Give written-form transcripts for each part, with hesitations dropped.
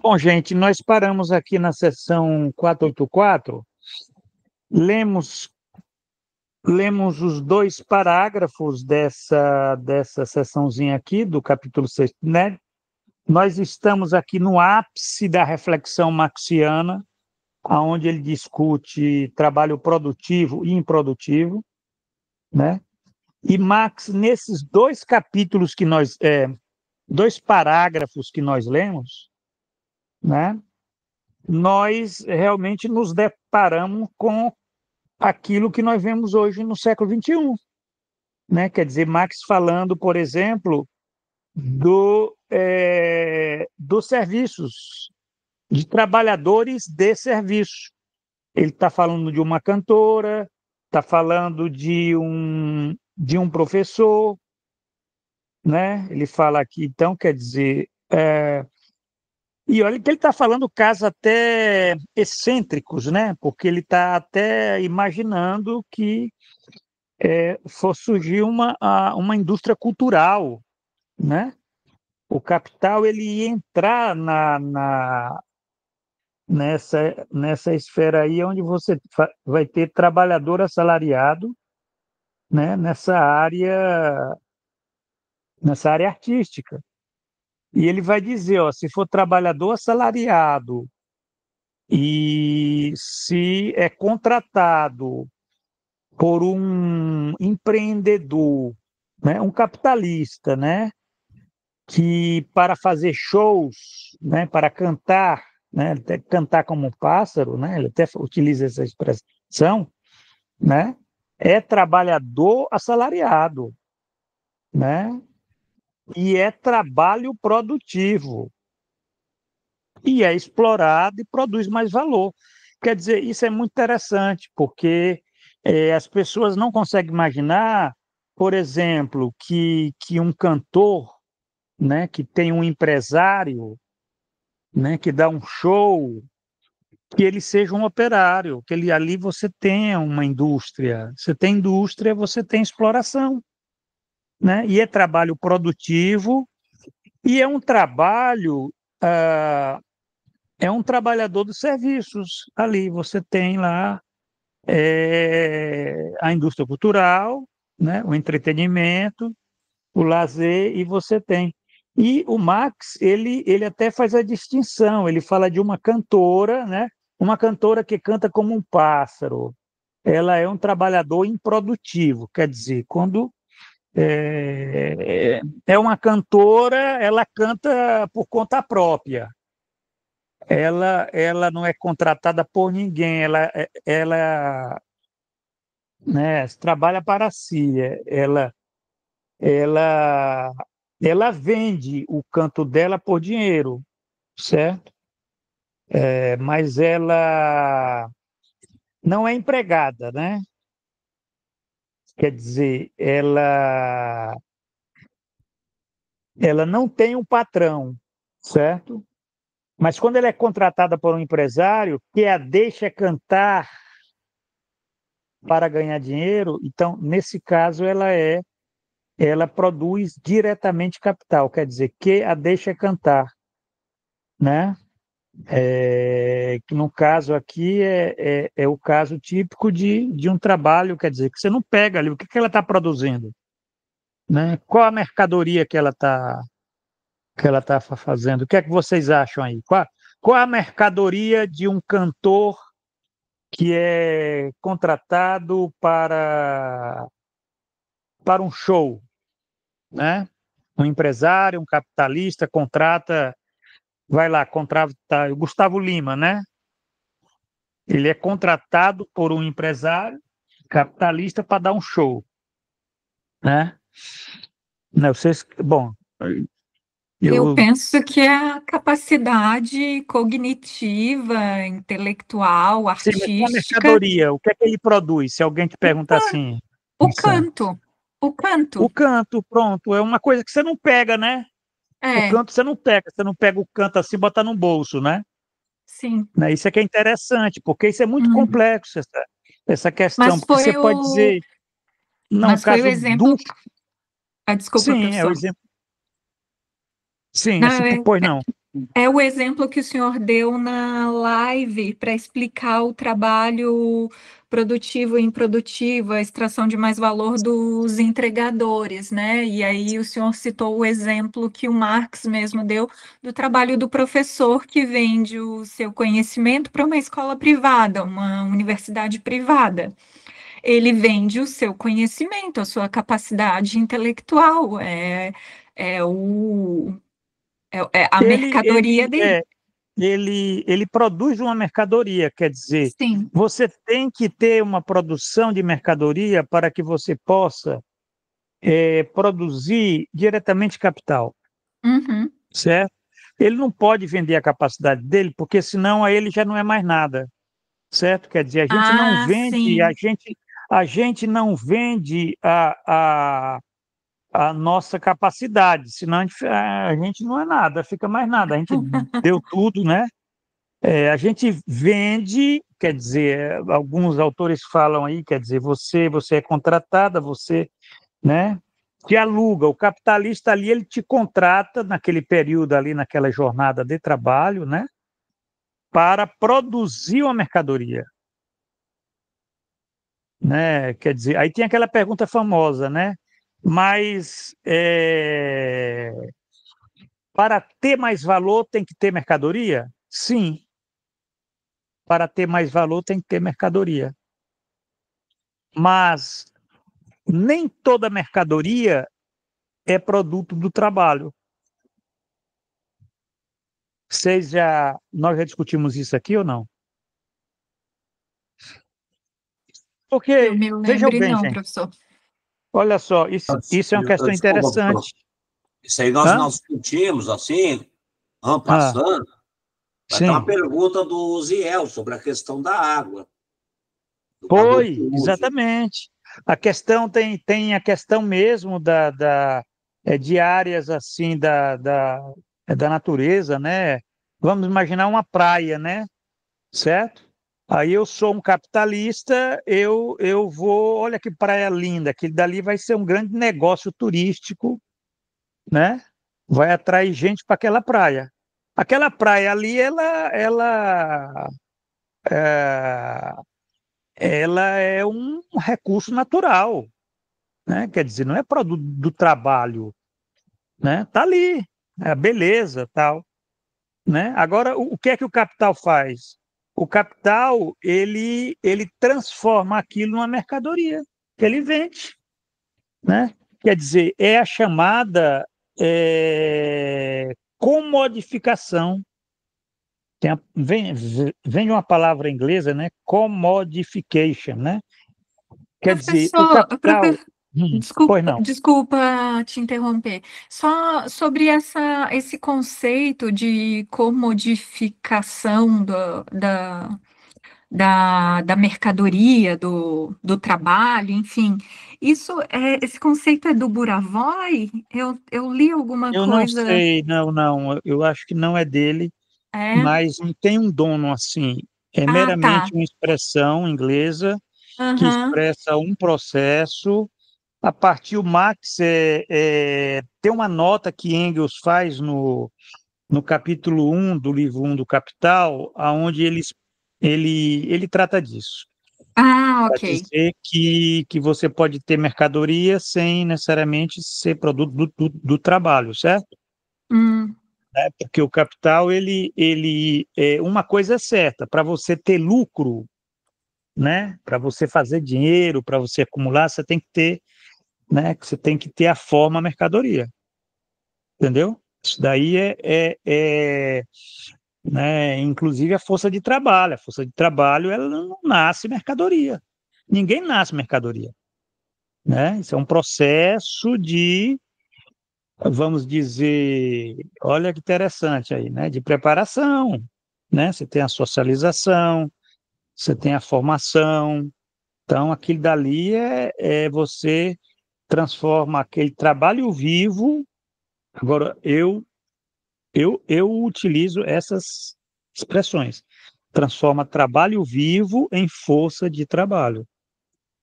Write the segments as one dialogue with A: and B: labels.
A: Bom, gente, nós paramos aqui na seção 484, lemos, lemos os dois parágrafos dessa seçãozinha aqui, do capítulo 6, né? Nós estamos aqui no ápice da reflexão marxiana, onde ele discute trabalho produtivo e improdutivo, né? E Marx, nesses dois capítulos dois parágrafos que nós lemos, né? Nós realmente nos deparamos com aquilo que nós vemos hoje no século XXI, né? Quer dizer, Marx falando, por exemplo, dos serviços, de trabalhadores de serviço. Ele está falando de uma cantora, está falando de um professor, né? Ele fala aqui, então, quer dizer, e olha que ele está falando casos até excêntricos, né? Porque ele está até imaginando que for surgir uma indústria cultural, né? O capital ele ia entrar nessa esfera aí onde você vai ter trabalhador assalariado, né? Nessa área artística. E ele vai dizer, ó, se for trabalhador assalariado e se é contratado por um empreendedor, né, um capitalista, né, que para fazer shows, né, para cantar, né, até cantar como um pássaro, né, ele até utiliza essa expressão, né, é trabalhador assalariado, né, e é trabalho produtivo, e é explorado e produz mais valor. Quer dizer, isso é muito interessante, porque as pessoas não conseguem imaginar, por exemplo, que um cantor, né, que tem um empresário, né, que dá um show, que ele seja um operário, que ele ali você tenha uma indústria. Você tem indústria, você tem exploração, né? E é trabalho produtivo e é um trabalho, é um trabalhador dos serviços. Ali você tem lá a indústria cultural, né? O entretenimento, o lazer, e você tem. E o Marx, ele até faz a distinção, ele fala de uma cantora, né? Uma cantora que canta como um pássaro. Ela é um trabalhador improdutivo, quer dizer, quando é uma cantora, ela canta por conta própria. Ela não é contratada por ninguém, ela, né, trabalha para si, ela, ela vende o canto dela por dinheiro, certo? Mas ela não é empregada, né? Quer dizer, ela não tem um patrão, certo? Mas quando ela é contratada por um empresário que a deixa cantar para ganhar dinheiro, então, nesse caso, ela produz diretamente capital, quer dizer, que a deixa cantar, né? Que no caso aqui é o caso típico de um trabalho, quer dizer, que você não pega ali, o que ela está produzindo, né? Qual a mercadoria que ela tá fazendo? O que é que vocês acham aí? Qual a mercadoria de um cantor que é contratado para um show, né? Um empresário, um capitalista contrata, vai lá, contrata o Gustavo Lima, né? Ele é contratado por um empresário capitalista para dar um show, né? Não, vocês, bom,
B: Eu
A: eu
B: penso que é a capacidade cognitiva, intelectual,
A: sim, mas qual a
B: artística,
A: mercadoria? O que é que ele produz? Se alguém te
B: o,
A: perguntar
B: can-
A: assim,
B: o
A: pensando.
B: canto, o canto.
A: O canto, pronto, é uma coisa que você não pega, né? O
B: É,
A: canto você não pega o canto assim e bota no bolso, né?
B: sim.
A: Isso é que é interessante, porque isso é muito
B: Uhum.
A: complexo, essa questão,
B: Mas
A: porque você
B: foi
A: pode
B: o,
A: dizer, não, o
B: mas foi o
A: caso do.
B: exemplo. Ah, desculpa,
A: Sim, é o
B: professor.
A: exemplo. Sim,
B: Não,
A: assim, pois não.
B: É o exemplo que o senhor deu na live para explicar o trabalho produtivo e improdutivo, a extração de mais valor dos entregadores, né? E aí o senhor citou o exemplo que o Marx mesmo deu do trabalho do professor que vende o seu conhecimento para uma escola privada, uma universidade privada. Ele vende o seu conhecimento, a sua capacidade intelectual, é o é a
A: Ele,
B: mercadoria
A: ele,
B: dele.
A: é, ele produz uma mercadoria, quer dizer,
B: Sim.
A: você tem que ter uma produção de mercadoria para que você possa produzir diretamente capital,
B: Uhum.
A: certo? Ele não pode vender a capacidade dele, porque senão aí ele já não é mais nada, certo? Quer dizer, a gente não
B: Ah,
A: vende,
B: sim.
A: a gente não vende a nossa capacidade, senão a gente não é nada, fica mais nada, a gente deu tudo, né? A gente vende, quer dizer, alguns autores falam aí, quer dizer, você é contratada, você, né, te aluga. O capitalista ali, ele te contrata naquele período ali, naquela jornada de trabalho, né, para produzir uma mercadoria, né? Quer dizer, aí tem aquela pergunta famosa, né? Mas para ter mais valor tem que ter mercadoria? Sim, para ter mais valor tem que ter mercadoria. Mas nem toda mercadoria é produto do trabalho. Nós já discutimos isso aqui ou não?
B: Eu
A: Porque,
B: me
A: vejam
B: lembre,
A: bem,
B: não,
A: gente,
B: professor.
A: olha só, isso é uma questão
C: Desculpa, professor.
A: interessante.
C: Isso aí nós
A: Hã?
C: discutimos, assim,
A: Ah,
C: passando. Vai ter uma
A: sim,
C: pergunta do Ziel sobre a questão da água, do valor que
A: foi,
C: uso.
A: exatamente. A questão tem a questão mesmo de áreas assim da natureza, né? Vamos imaginar uma praia, né? Certo? Aí eu sou um capitalista, eu vou, olha que praia linda, aquele dali vai ser um grande negócio turístico, né? Vai atrair gente para aquela praia. Aquela praia ali, é, ela é um recurso natural, né? Quer dizer, não é produto do trabalho, né? Tá ali, é a beleza, tal. Né? Agora, o que é que o capital faz? O capital, ele transforma aquilo numa mercadoria, que ele vende, né? Quer dizer, é a chamada comodificação. Vem de uma palavra inglesa, né? Commodification, né? Quer dizer, o
B: Professor,
A: capital... Pois
B: desculpa,
A: não.
B: desculpa te interromper. Só sobre esse conceito de comodificação da mercadoria, do trabalho, enfim. Esse conceito é do Buravoy? Eu li alguma
A: Eu não
B: coisa.
A: sei, não. Eu acho que não é dele.
B: É?
A: Mas não tem um dono assim. É
B: Ah,
A: meramente
B: tá.
A: uma expressão inglesa que
B: Aham.
A: expressa um processo. A partir o Marx tem uma nota que Engels faz no capítulo 1 do livro 1 do Capital, aonde ele trata disso.
B: Ah,
A: Para
B: ok.
A: dizer que você pode ter mercadoria sem necessariamente ser produto do trabalho, certo?
B: Hum,
A: Porque o capital, uma coisa é certa, para você ter lucro, né? Para você fazer dinheiro, para você acumular, você tem que ter, né? Você tem que ter a forma mercadoria, entendeu? Isso daí né? Inclusive a força de trabalho. A força de trabalho, ela não nasce mercadoria. Ninguém nasce mercadoria, né? Isso é um processo vamos dizer, olha que interessante aí, né? De preparação, né? Você tem a socialização, você tem a formação. Então, aquilo dali você transforma aquele trabalho vivo. Agora, eu utilizo essas expressões. Transforma trabalho vivo em força de trabalho,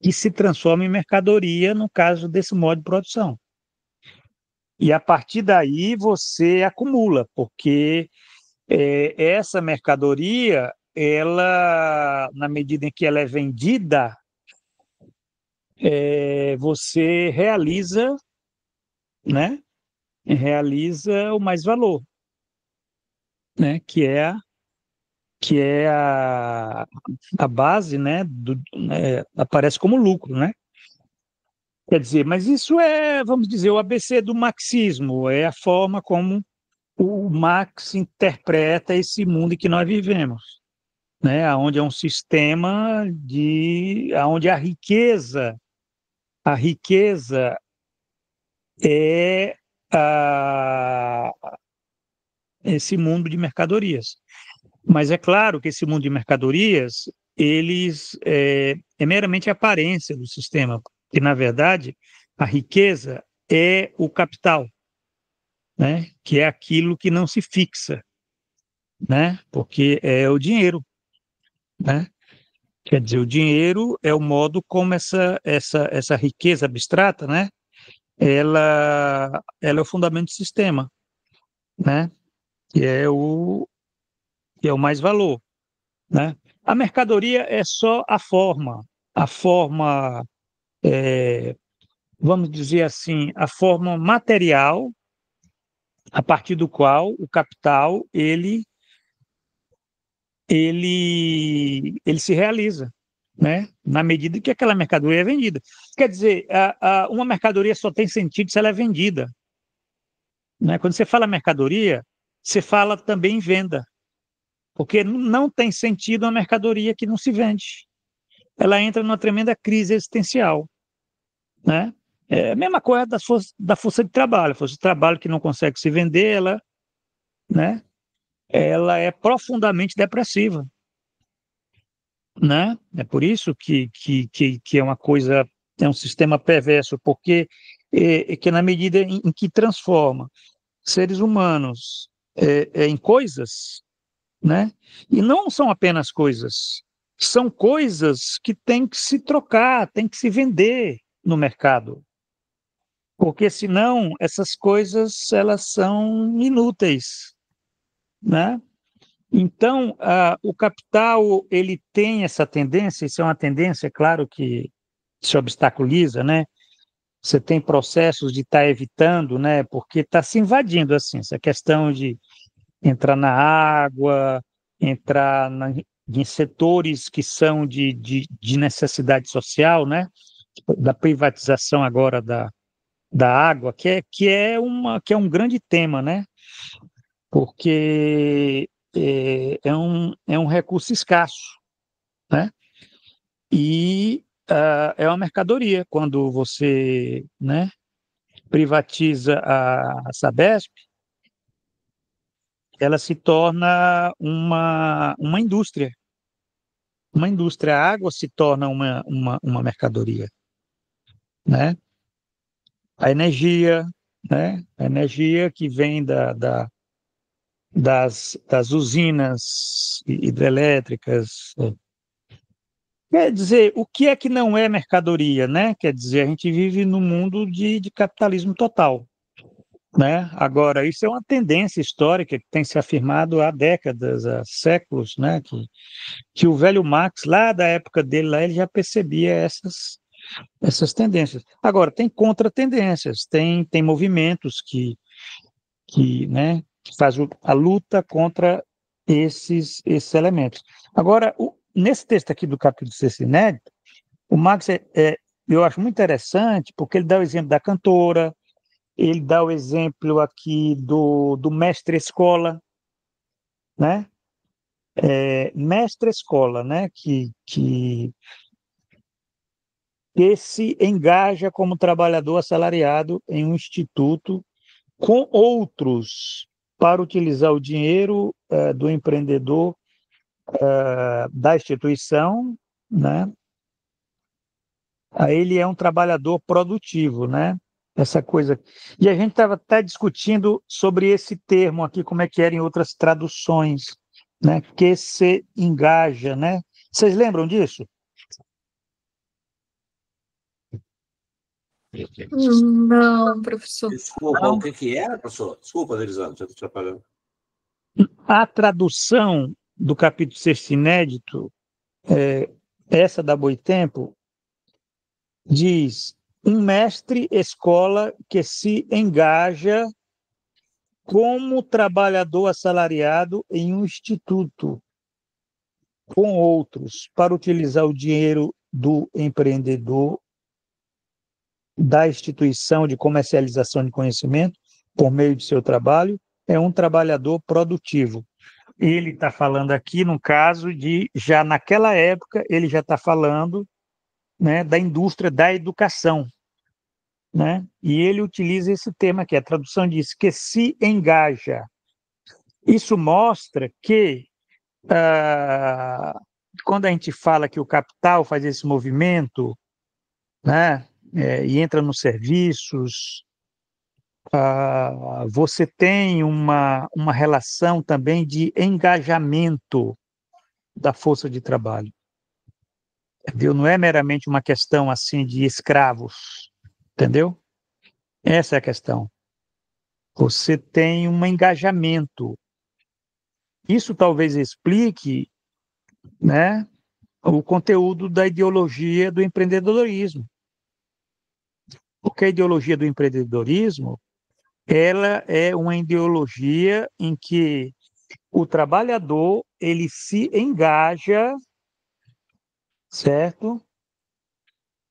A: que se transforma em mercadoria no caso desse modo de produção. E a partir daí você acumula, porque essa mercadoria, ela, na medida em que ela é vendida, você realiza, né? Realiza o mais valor, né? Que é a base, né? Aparece como lucro, né? Quer dizer, mas isso é, vamos dizer, o ABC do marxismo, é a forma como o Marx interpreta esse mundo em que nós vivemos, né? Onde é um sistema onde a riqueza é a, esse mundo de mercadorias. Mas é claro que esse mundo de mercadorias, é meramente a aparência do sistema, que na verdade a riqueza é o capital, né? Que é aquilo que não se fixa, né? Porque é o dinheiro, né? Quer dizer, o dinheiro é o modo como essa riqueza abstrata, né? Ela é o fundamento do sistema, né? Que é o mais valor, né? A mercadoria é só a forma, vamos dizer assim, a forma material a partir do qual o capital ele se realiza, né? Na medida que aquela mercadoria é vendida. Quer dizer, uma mercadoria só tem sentido se ela é vendida, né? Quando você fala mercadoria, você fala também em venda, porque não tem sentido uma mercadoria que não se vende. Ela entra numa tremenda crise existencial, né? É a mesma coisa da força de trabalho. A força de trabalho que não consegue se vender, né? Ela é profundamente depressiva, né? É por isso que é uma coisa, é um sistema perverso, porque que na medida em que transforma seres humanos em coisas, né? E não são apenas coisas, são coisas que têm que se trocar, têm que se vender no mercado, porque senão essas coisas elas são inúteis, né? Então, o capital ele tem essa tendência, isso é uma tendência, é claro, que se obstaculiza, né? Você tem processos de estar evitando, né? Porque está se invadindo assim, essa questão de entrar na água, em setores que são de necessidade social, né? Da privatização agora da água, que é um grande tema, né? Porque é um recurso escasso, né? E é uma mercadoria. Quando você, né, privatiza a Sabesp, ela se torna uma indústria. Uma indústria. A água se torna uma mercadoria, né? A energia, né? A energia que vem das usinas hidrelétricas. Quer dizer, o que é que não é mercadoria, né? Quer dizer, a gente vive num mundo de capitalismo total, né? Agora, isso é uma tendência histórica que tem se afirmado há décadas, há séculos, né? Que o velho Marx, lá da época dele, lá, ele já percebia essas tendências. Agora, tem contratendências, tem movimentos né, que fazem a luta contra esses elementos. Agora, nesse texto aqui do capítulo 6 inédito, o Marx, eu acho muito interessante, porque ele dá o exemplo da cantora, ele dá o exemplo aqui do mestre-escola, né? Mestre-escola, né? Que se engaja como trabalhador assalariado em um instituto com outros para utilizar o dinheiro do empreendedor da instituição, né? Aí ele é um trabalhador produtivo, né? Essa coisa. E a gente estava até discutindo sobre esse termo aqui, como é que era em outras traduções, né? Que se engaja, né? Vocês lembram disso?
B: Não, professor.
C: Desculpa,
A: Não?
C: o que que era, professor? Desculpa, Delisandro, você está falando.
A: A tradução do capítulo 6 inédito, essa da Boitempo, diz: um mestre escola que se engaja como trabalhador assalariado em um instituto com outros para utilizar o dinheiro do empreendedor da instituição de comercialização de conhecimento por meio de seu trabalho, é um trabalhador produtivo. Ele está falando aqui, no caso de, já naquela época, ele já está falando, né, da indústria da educação, né? E ele utiliza esse termo aqui, a tradução diz que se engaja. Isso mostra que, quando a gente fala que o capital faz esse movimento, né, e entra nos serviços, você tem uma relação também de engajamento da força de trabalho. Viu? Não é meramente uma questão assim de escravos, entendeu? Essa é a questão. Você tem um engajamento. Isso talvez explique, né, o conteúdo da ideologia do empreendedorismo. Porque a ideologia do empreendedorismo, ela é uma ideologia em que o trabalhador ele se engaja, certo?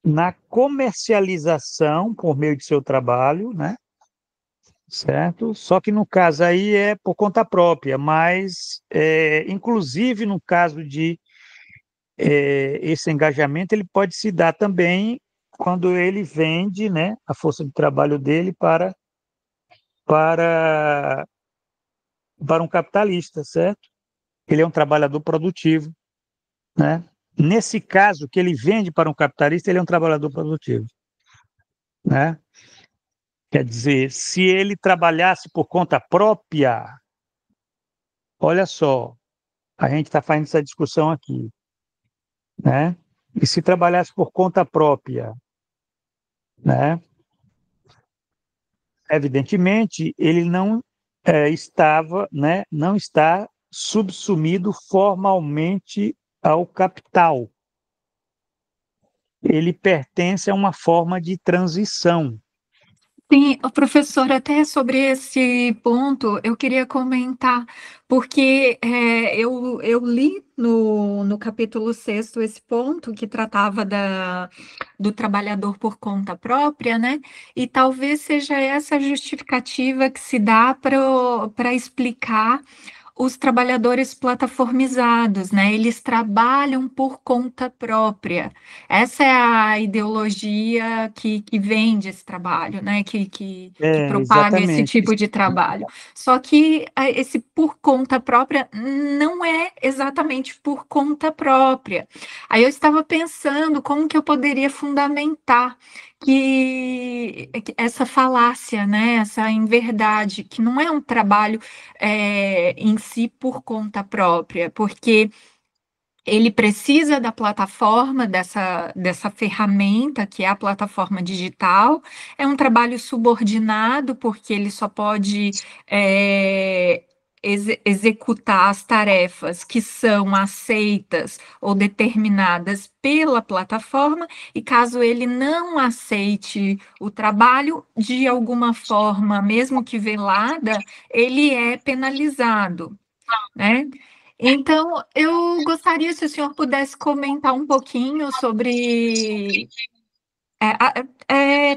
A: Na comercialização por meio de seu trabalho, né? Certo? Só que no caso aí é por conta própria, mas inclusive no caso de esse engajamento ele pode se dar também quando ele vende, né, a força de trabalho dele para para um capitalista, certo? Ele é um trabalhador produtivo, né? Nesse caso que ele vende para um capitalista, ele é um trabalhador produtivo, né? Quer dizer, se ele trabalhasse por conta própria, olha só, a gente está fazendo essa discussão aqui, né? E se trabalhasse por conta própria, né? Evidentemente, ele não estava, né? Não está subsumido formalmente ao capital. Ele pertence a uma forma de transição.
B: Sim, professor, até sobre esse ponto eu queria comentar, porque eu li no capítulo 6 esse ponto que tratava do trabalhador por conta própria, né? E talvez seja essa a justificativa que se dá para explicar os trabalhadores plataformizados, né? Eles trabalham por conta própria. Essa é a ideologia que vende esse trabalho, né? Que propaga esse
A: Exatamente.
B: tipo de trabalho. Só que esse por conta própria não é exatamente por conta própria. Aí eu estava pensando como que eu poderia fundamentar que essa falácia, né? Essa inverdade, que não é um trabalho em si por conta própria, porque ele precisa da plataforma, dessa ferramenta que é a plataforma digital. É um trabalho subordinado, porque ele só pode executar as tarefas que são aceitas ou determinadas pela plataforma, e caso ele não aceite o trabalho, de alguma forma, mesmo que velada, ele é penalizado, né? Então, eu gostaria se o senhor pudesse comentar um pouquinho sobre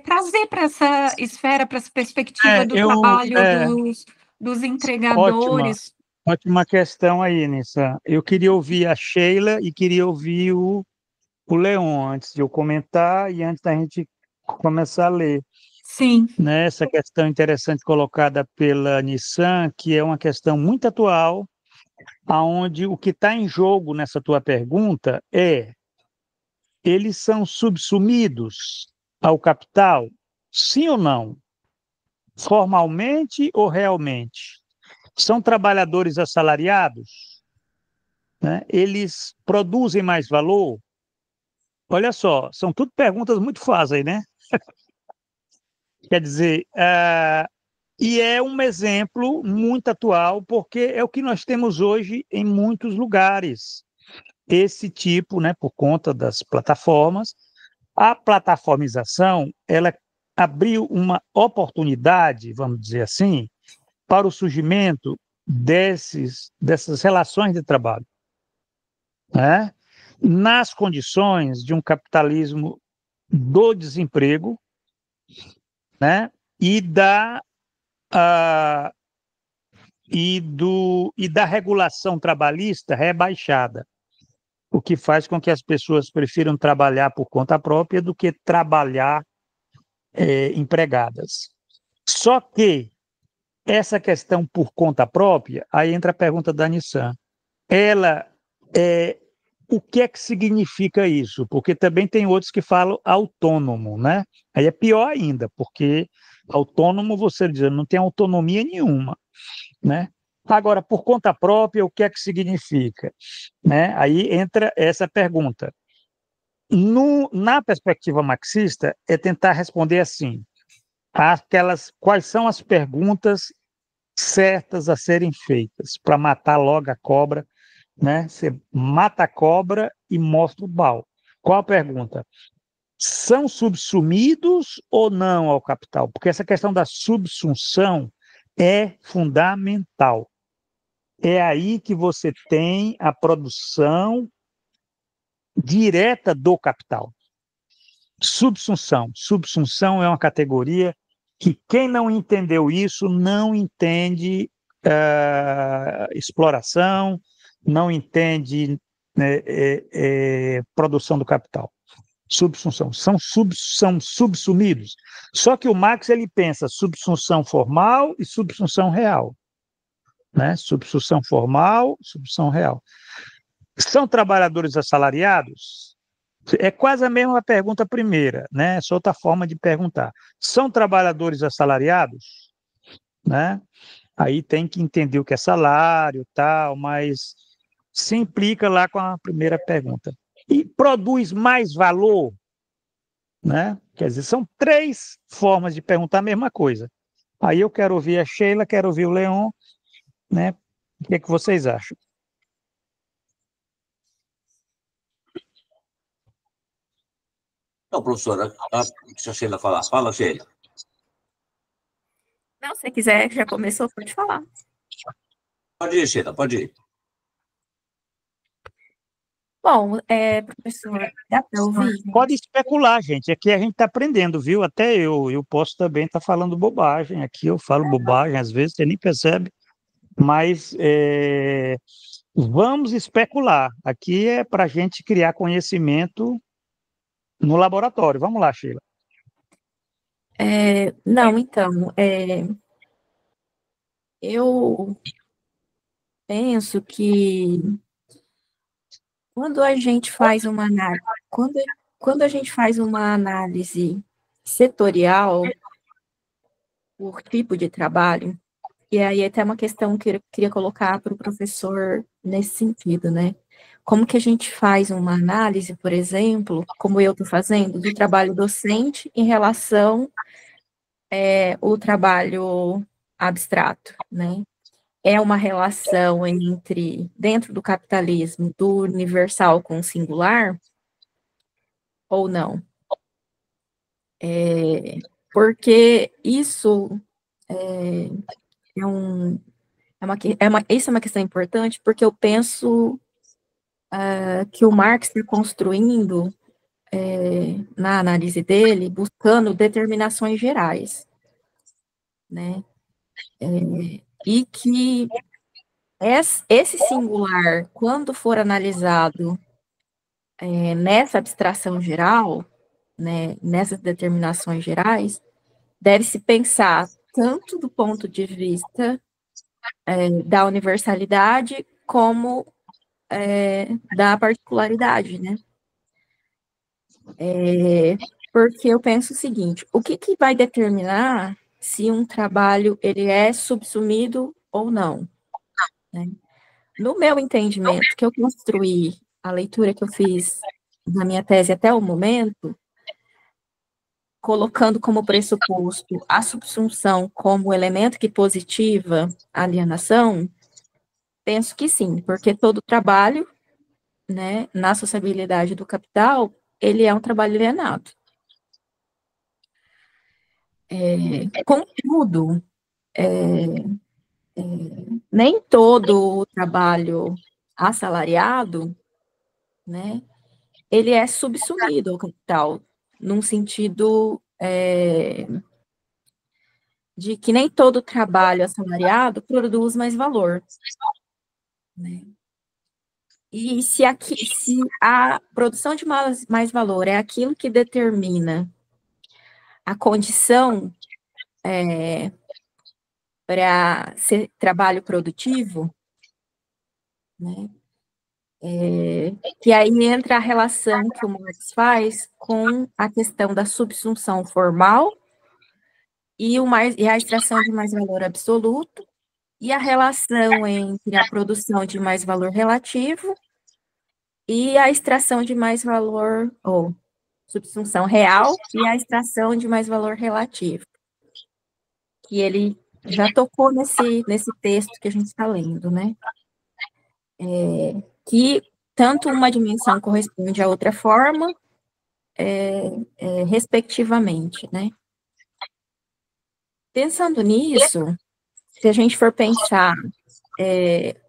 B: trazer para essa esfera, para essa perspectiva do
A: Eu
B: trabalho dos
A: ótima,
B: entregadores.
A: ótima questão aí, Nissa. Eu queria ouvir a Sheila e queria ouvir o Leon antes de eu comentar e antes da gente começar a ler.
B: Sim,
A: Né? Essa questão interessante colocada pela Nissan, que é uma questão muito atual, aonde o que está em jogo nessa tua pergunta é: eles são subsumidos ao capital? Sim ou não? Formalmente ou realmente? São trabalhadores assalariados? Né? Eles produzem mais valor? Olha só, são tudo perguntas muito fáceis, né? Quer dizer, e é um exemplo muito atual, porque é o que nós temos hoje em muitos lugares. Esse tipo, né, por conta das plataformas, a plataformização, ela abriu uma oportunidade, vamos dizer assim, para o surgimento dessas relações de trabalho, né? Nas condições de um capitalismo do desemprego, né? E ah, da regulação trabalhista rebaixada, o que faz com que as pessoas prefiram trabalhar por conta própria do que trabalhar empregadas. Só que essa questão por conta própria, aí entra a pergunta da Nissan, ela o que é que significa isso? Porque também tem outros que falam autônomo, né? Aí é pior ainda, porque autônomo, você diz, não tem autonomia nenhuma, né? Agora, por conta própria, o que é que significa? Né? Aí entra essa pergunta. Na perspectiva marxista, é tentar responder assim, quais são as perguntas certas a serem feitas para matar logo a cobra, né? Você mata a cobra e mostra o pau. Qual a pergunta? São subsumidos ou não ao capital? Porque essa questão da subsunção é fundamental. É aí que você tem a produção direta do capital. Subsunção. Subsunção é uma categoria que quem não entendeu isso não entende exploração, não entende produção do capital. Subsunção. São subsumidos. Só que o Marx ele pensa subsunção formal e subsunção real. Né? Subsunção formal, subsunção real. São trabalhadores assalariados? É quase a mesma pergunta primeira, né? Só outra forma de perguntar. São trabalhadores assalariados? Né? Aí tem que entender o que é salário, tal, mas se implica lá com a primeira pergunta. E produz mais valor? Né? Quer dizer, são três formas de perguntar a mesma coisa. Aí eu quero ouvir a Sheila, quero ouvir o Leon, né? O que é que vocês acham?
C: Não, professora, deixa a Sheila falar. Fala, Sheila.
B: Não, se quiser, já começou, pode falar.
C: Pode ir, Sheila, pode ir.
B: Bom, professor, dá para ouvir?
A: Pode especular, gente. Aqui a gente está aprendendo, viu? Até eu posso também estar falando bobagem. Aqui eu falo bobagem, às vezes você nem percebe. Mas vamos especular. Aqui é para a gente criar conhecimento no laboratório. Vamos lá, Sheila.
B: Não, então, eu penso que quando a gente faz uma análise, quando a gente faz uma análise setorial por tipo de trabalho, e aí até uma questão que eu queria colocar para o professor nesse sentido, né? Como que a gente faz uma análise, por exemplo, como eu estou fazendo, do trabalho docente em relação ao trabalho abstrato, né? É uma relação entre, dentro do capitalismo, do universal com o singular, ou não? Porque isso isso é uma questão importante, porque eu penso que o Marx está construindo, na análise dele, buscando determinações gerais, né? E que esse singular, quando for analisado nessa abstração geral, né, nessas determinações gerais, deve-se pensar tanto do ponto de vista da universalidade como da particularidade, né? Porque eu penso o seguinte, o que vai determinar se um trabalho ele é subsumido ou não? Né? No meu entendimento, que eu construí, a leitura que eu fiz na minha tese até o momento,
D: colocando como pressuposto a subsunção como elemento que positiva a alienação, penso que sim, porque todo trabalho, né, na sociabilidade do capital, ele é um trabalho alienado. Contudo, nem todo o trabalho assalariado, né, ele é subsumido ao capital, num sentido de que nem todo trabalho assalariado produz mais valor, né? E se a produção de mais valor é aquilo que determina a condição para ser trabalho produtivo, né? Que aí entra a relação que o Marx faz com a questão da subsunção formal e a extração de mais valor absoluto, e a relação entre a produção de mais valor relativo e a extração de mais valor, ou subsunção real, e a extração de mais valor relativo. Que ele já tocou nesse texto que a gente está lendo, né? Que tanto uma dimensão corresponde a outra forma, respectivamente, né? Pensando nisso, se a gente for pensar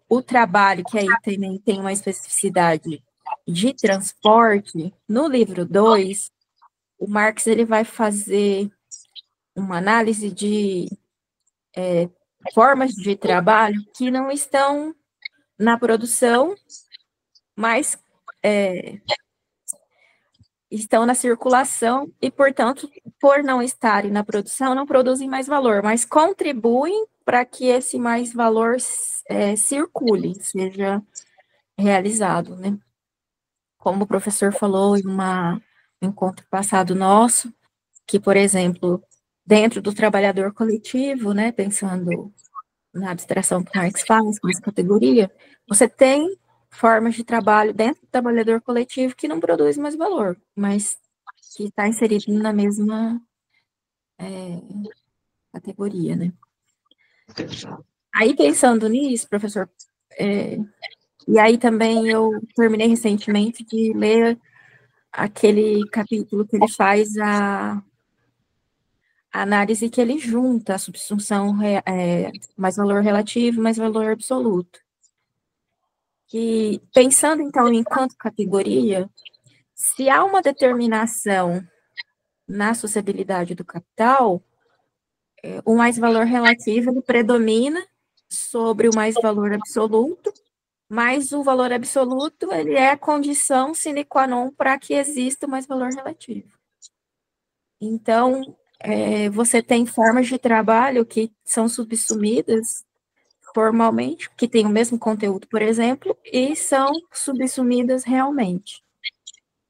D: o trabalho, que aí também tem uma especificidade de transporte, no livro 2, o Marx ele vai fazer uma análise de formas de trabalho que não estão na produção, mas estão na circulação e, portanto, por não estarem na produção, não produzem mais valor, mas contribuem para que esse mais valor circule, seja realizado, né? Como o professor falou em um encontro passado nosso, que, por exemplo, dentro do trabalhador coletivo, né, pensando na abstração que Marx faz com essa categoria, você tem formas de trabalho dentro do trabalhador coletivo que não produz mais valor, mas que está inserido na mesma categoria, né? Aí, pensando nisso, professor, e aí também eu terminei recentemente de ler aquele capítulo que ele faz a análise que ele junta a subsunção mais valor relativo, mais valor absoluto. Que, pensando, então, enquanto categoria, se há uma determinação na sociabilidade do capital, o mais valor relativo ele predomina sobre o mais valor absoluto, mas o valor absoluto ele é a condição sine qua non para que exista o mais valor relativo. Então, você tem formas de trabalho que são subsumidas formalmente, que têm o mesmo conteúdo, por exemplo, e são subsumidas realmente,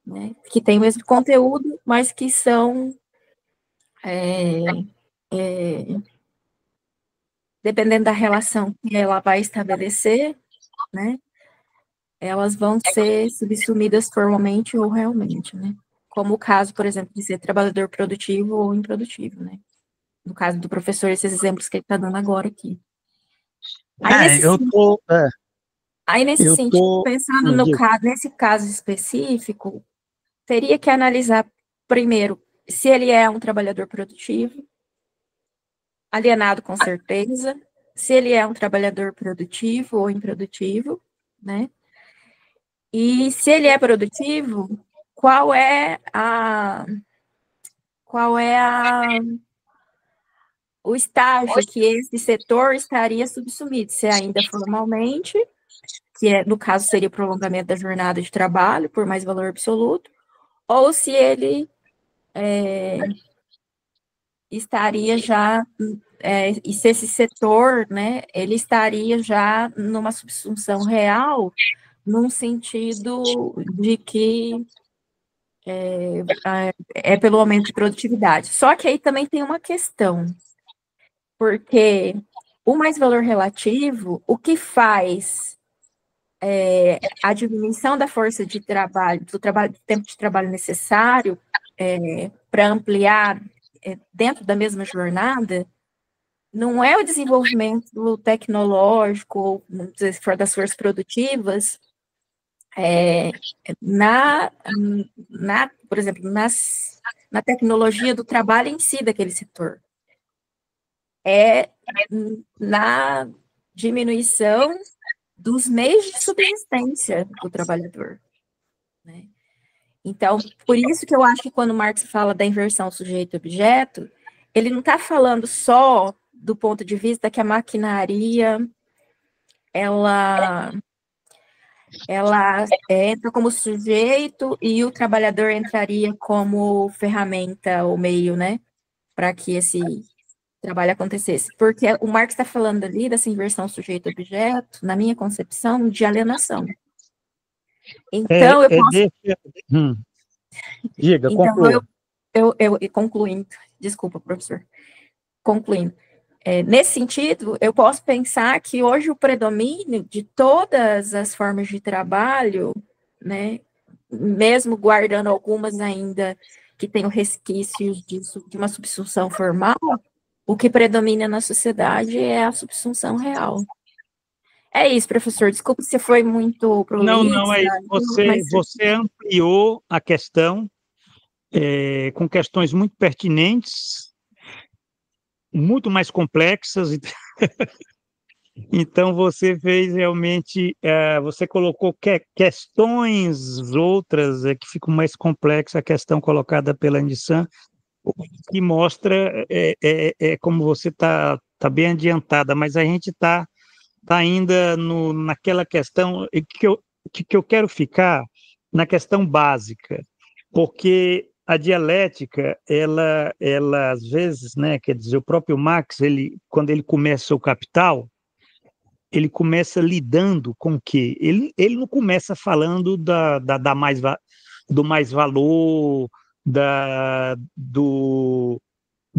D: né? Que têm o mesmo conteúdo, mas que são, dependendo da relação que ela vai estabelecer, né? Elas vão ser subsumidas formalmente ou realmente, né? Como o caso, por exemplo, de ser trabalhador produtivo ou improdutivo, né? No caso do professor, esses exemplos que ele está dando agora aqui. Aí, nesse sentido, pensando nesse caso específico, teria que analisar, primeiro, se ele é um trabalhador produtivo, alienado com certeza, se ele é um trabalhador produtivo ou improdutivo, né? E se ele é produtivo, qual é o estágio que esse setor estaria subsumido, se ainda formalmente, que no caso seria o prolongamento da jornada de trabalho por mais valor absoluto, ou se ele estaria já, e se esse setor, né, ele estaria já numa subsunção real, num sentido de que pelo aumento de produtividade. Só que aí também tem uma questão, porque o mais valor relativo, o que faz a diminuição da força de trabalho, do tempo de trabalho necessário para ampliar dentro da mesma jornada, não é o desenvolvimento tecnológico, ou, vamos dizer, se for das forças produtivas, por exemplo, na tecnologia do trabalho em si daquele setor. É na diminuição dos meios de subsistência do trabalhador, né? Então, por isso que eu acho que quando Marx fala da inversão sujeito-objeto, ele não está falando só do ponto de vista que a maquinaria ela entra como sujeito e o trabalhador entraria como ferramenta ou meio, né, para que esse trabalho acontecesse. Porque o Marx está falando ali dessa inversão sujeito-objeto, na minha concepção, de alienação. Então, eu posso...
A: Diga,
D: então,
A: conclua.
D: eu concluindo, desculpa, professor, concluindo. Nesse sentido, eu posso pensar que hoje o predomínio de todas as formas de trabalho, né, mesmo guardando algumas ainda que tenham resquícios de uma subsunção formal, o que predomina na sociedade é a subsunção real. É isso, professor. Desculpe se foi muito prolixa.
A: Não, é isso. Você ampliou a questão com questões muito pertinentes, muito mais complexas. Então, você fez realmente, você colocou questões outras que ficam mais complexas, a questão colocada pela Nissan, que mostra como você está bem adiantada, mas a gente está ainda naquela questão que eu quero ficar na questão básica, porque a dialética, ela às vezes, né, quer dizer, o próprio Marx, quando ele começa o Capital, ele começa lidando com o quê? Ele não começa falando do mais valor, do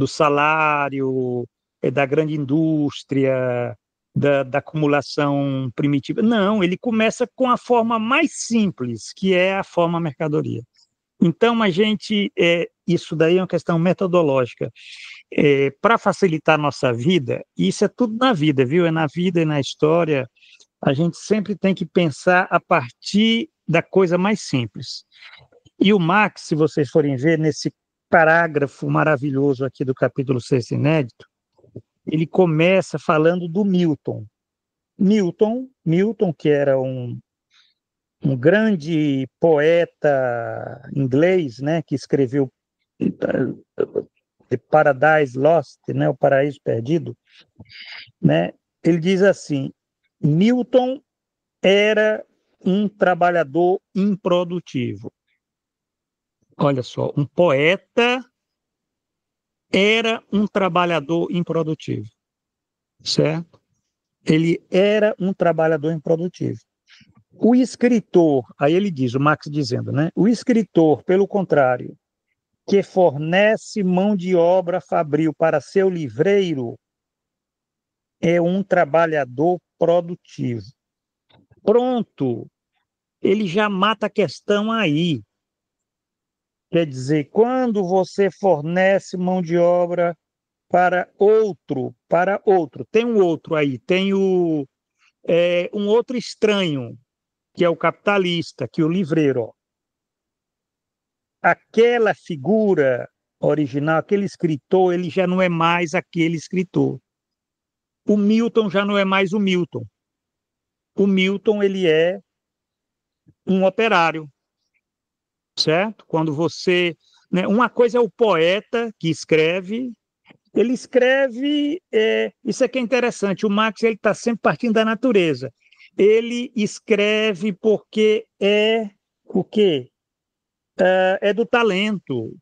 A: salário, da grande indústria, da acumulação primitiva. Não, ele começa com a forma mais simples, que é a forma mercadoria. Então, isso daí é uma questão metodológica. Para facilitar a nossa vida, e isso é tudo na vida, viu? É na vida e na história, a gente sempre tem que pensar a partir da coisa mais simples. E o Marx, se vocês forem ver, nesse parágrafo maravilhoso aqui do capítulo 6 inédito, ele começa falando do Milton. Milton, que era um grande poeta inglês, né, que escreveu The Paradise Lost, né, o Paraíso Perdido, né, ele diz assim: Milton era um trabalhador improdutivo. Olha só, um poeta era um trabalhador improdutivo, certo? Ele era um trabalhador improdutivo. O escritor, aí ele diz, o Marx dizendo, né? O escritor, pelo contrário, que fornece mão de obra fabril para seu livreiro, é um trabalhador produtivo. Pronto, ele já mata a questão aí. Quer dizer, quando você fornece mão de obra para outro, tem um outro aí, tem um outro estranho, que é o capitalista, que é o livreiro. Ó. Aquela figura original, aquele escritor, ele já não é mais aquele escritor. O Milton já não é mais o Milton. O Milton, ele é um operário, certo? Quando você... Né, uma coisa é o poeta que escreve, ele escreve... isso aqui é interessante, o Marx está sempre partindo da natureza. Ele escreve porque é o quê? É do talento,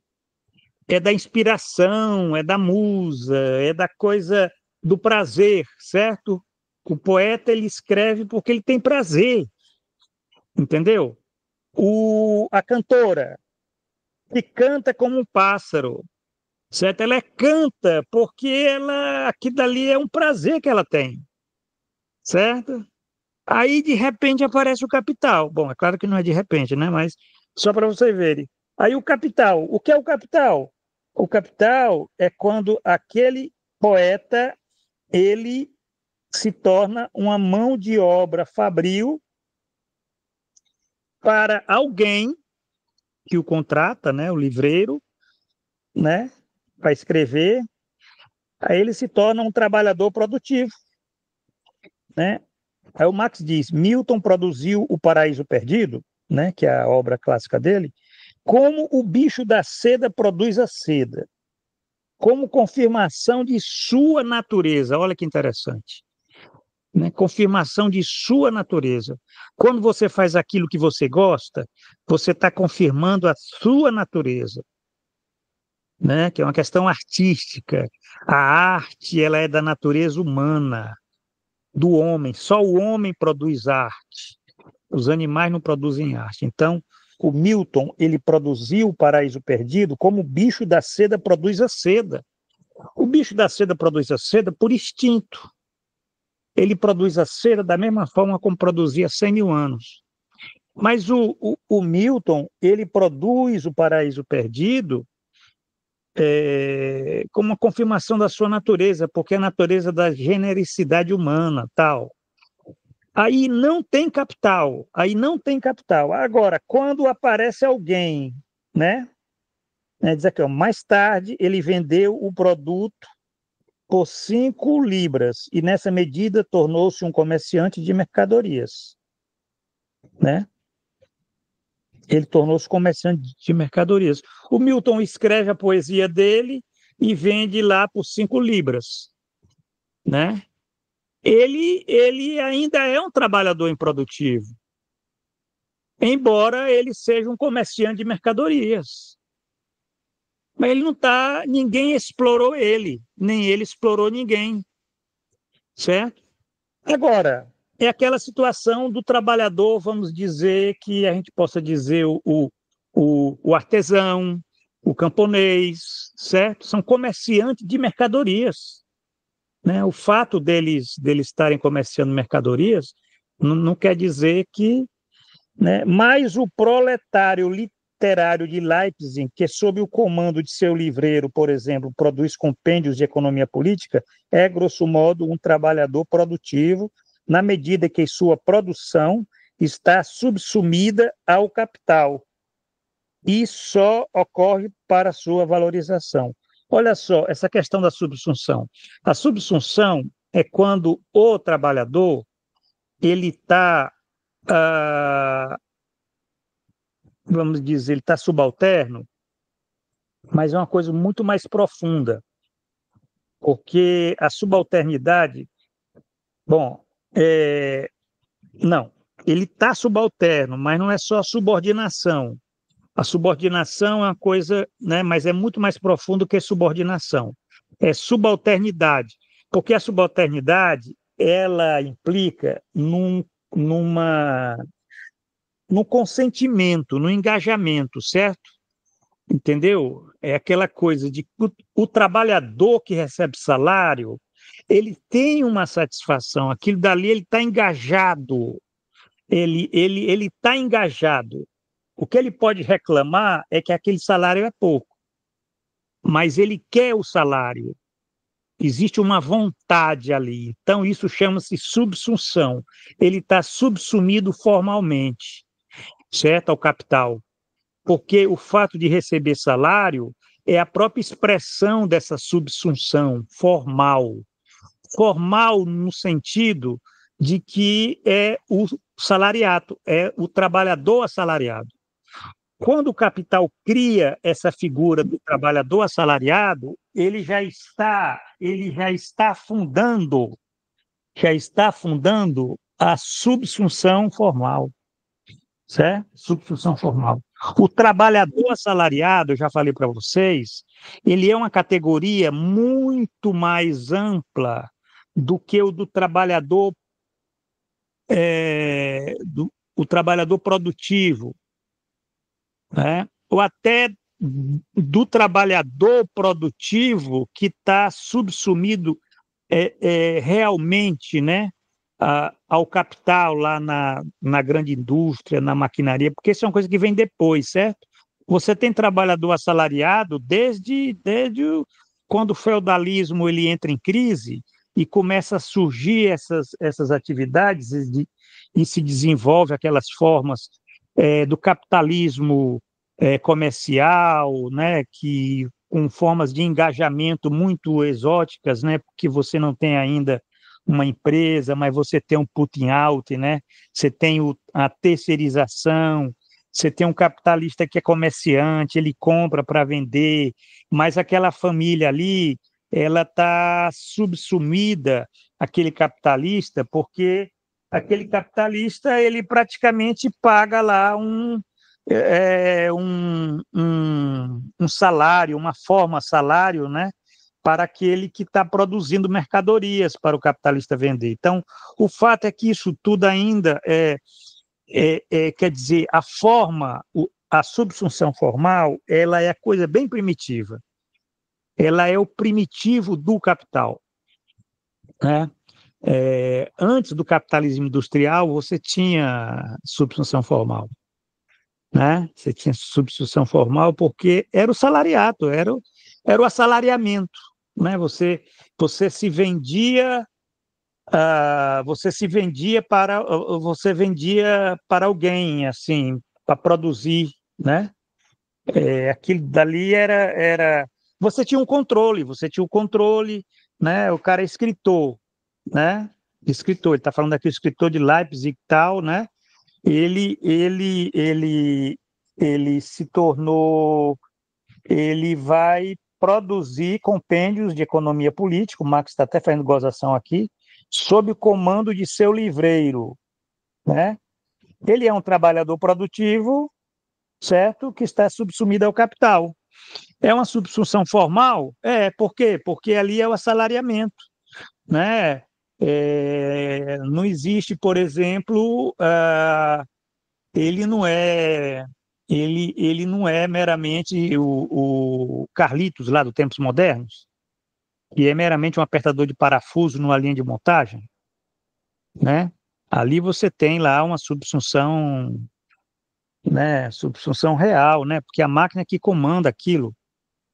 A: é da inspiração, é da musa, é da coisa do prazer, certo? O poeta, ele escreve porque ele tem prazer, entendeu? A cantora, que canta como um pássaro, certo? Ela canta porque aquilo dali é um prazer que ela tem, certo? Aí, de repente, aparece o capital. Bom, é claro que não é de repente, né? Mas só para vocês verem. Aí o capital. O que é o capital? O capital é quando aquele poeta ele se torna uma mão de obra fabril para alguém que o contrata, né, o livreiro, né, para escrever. Aí ele se torna um trabalhador produtivo, né? Aí o Marx diz: Milton produziu O Paraíso Perdido, né, que é a obra clássica dele, como o bicho da seda produz a seda, como confirmação de sua natureza. Olha que interessante. Né? Confirmação de sua natureza. Quando você faz aquilo que você gosta, você está confirmando a sua natureza, né? Que é uma questão artística. A arte, ela é da natureza humana, do homem. Só o homem produz arte. Os animais não produzem arte. Então, o Milton, ele produziu O Paraíso Perdido como o bicho da seda produz a seda. O bicho da seda produz a seda por instinto. Ele produz a seda da mesma forma como produzia 100 mil anos. Mas o Milton, ele produz O Paraíso Perdido como uma confirmação da sua natureza, porque é a natureza da genericidade humana, tal. Aí não tem capital, aí não tem capital. Agora, quando aparece alguém, né? Diz aqui, ó, mais tarde ele vendeu o produto por 5 libras e nessa medida tornou-se um comerciante de mercadorias, né? Ele tornou-se comerciante de mercadorias. O Milton escreve a poesia dele e vende lá por 5 libras, né? Ele ainda é um trabalhador improdutivo, embora ele seja um comerciante de mercadorias. Mas ele não está, ninguém explorou ele, nem ele explorou ninguém, certo? Agora, é aquela situação do trabalhador, vamos dizer, que a gente possa dizer o artesão, o camponês, certo? São comerciantes de mercadorias, né? O fato deles estarem comerciando mercadorias não quer dizer que... Né? Mas o proletário literário de Leipzig, que sob o comando de seu livreiro, por exemplo, produz compêndios de economia política, é, grosso modo, um trabalhador produtivo, na medida que sua produção está subsumida ao capital e só ocorre para sua valorização. Olha só, essa questão da subsunção. A subsunção é quando o trabalhador ele está, vamos dizer, ele está subalterno, mas é uma coisa muito mais profunda, porque a subalternidade, bom, não, ele está subalterno, mas não é só subordinação. A subordinação é uma coisa, né, mas é muito mais profundo que subordinação. É subalternidade, porque a subalternidade, ela implica num consentimento, no engajamento, certo? Entendeu? É aquela coisa de o trabalhador que recebe salário, ele tem uma satisfação, aquilo dali ele está engajado, ele está engajado. O que ele pode reclamar é que aquele salário é pouco, mas ele quer o salário. Existe uma vontade ali. Então, isso chama-se subsunção. Ele está subsumido formalmente, certo? Ao capital. Porque o fato de receber salário é a própria expressão dessa subsunção formal. Formal no sentido de que é o salariado, é o trabalhador assalariado. Quando o capital cria essa figura do trabalhador assalariado, ele já está fundando a subsunção formal, certo? Subsunção formal. O trabalhador assalariado, eu já falei para vocês, ele é uma categoria muito mais ampla do que o do trabalhador, o trabalhador produtivo, né? Ou até do trabalhador produtivo que está subsumido realmente, né, ao capital lá na grande indústria, na maquinaria, porque isso é uma coisa que vem depois, certo? você tem trabalhador assalariado quando o feudalismo ele entra em crise e começa a surgir essas atividades e se desenvolve aquelas formas do capitalismo comercial, né, que com formas de engajamento muito exóticas, né, porque você não tem ainda uma empresa, mas você tem um putting out, né, você tem a terceirização, você tem um capitalista que é comerciante, ele compra para vender, mas aquela família ali, ela está subsumida àquele capitalista, porque aquele capitalista, ele praticamente paga lá um salário, uma forma salário, né, para aquele que está produzindo mercadorias para o capitalista vender. Então, o fato é que isso tudo ainda quer dizer, a forma, a subsunção formal, ela é a coisa bem primitiva. Ela é o primitivo do capital, né? Antes do capitalismo industrial, você tinha subsunção formal, né? Você tinha subsunção formal porque era o salariato, era o assalariamento, né? Você se vendia, você vendia para alguém, assim, para produzir, né? Aquilo dali era você tinha um controle, né? O cara é escritor, né? Escritor, ele está falando aqui o escritor de Leipzig e tal, né? Ele se tornou, ele vai produzir compêndios de economia política, o Marx está até fazendo gozação aqui, sob o comando de seu livreiro, né? Ele é um trabalhador produtivo, certo? Que está subsumido ao capital. É uma subsunção formal? Por quê? Porque ali é o assalariamento, né? Não existe, por exemplo, ele não é meramente o Carlitos lá do Tempos Modernos, que é meramente um apertador de parafuso numa linha de montagem, né? Ali você tem lá uma subsunção, né? Subsunção real, né? Porque a máquina que comanda aquilo,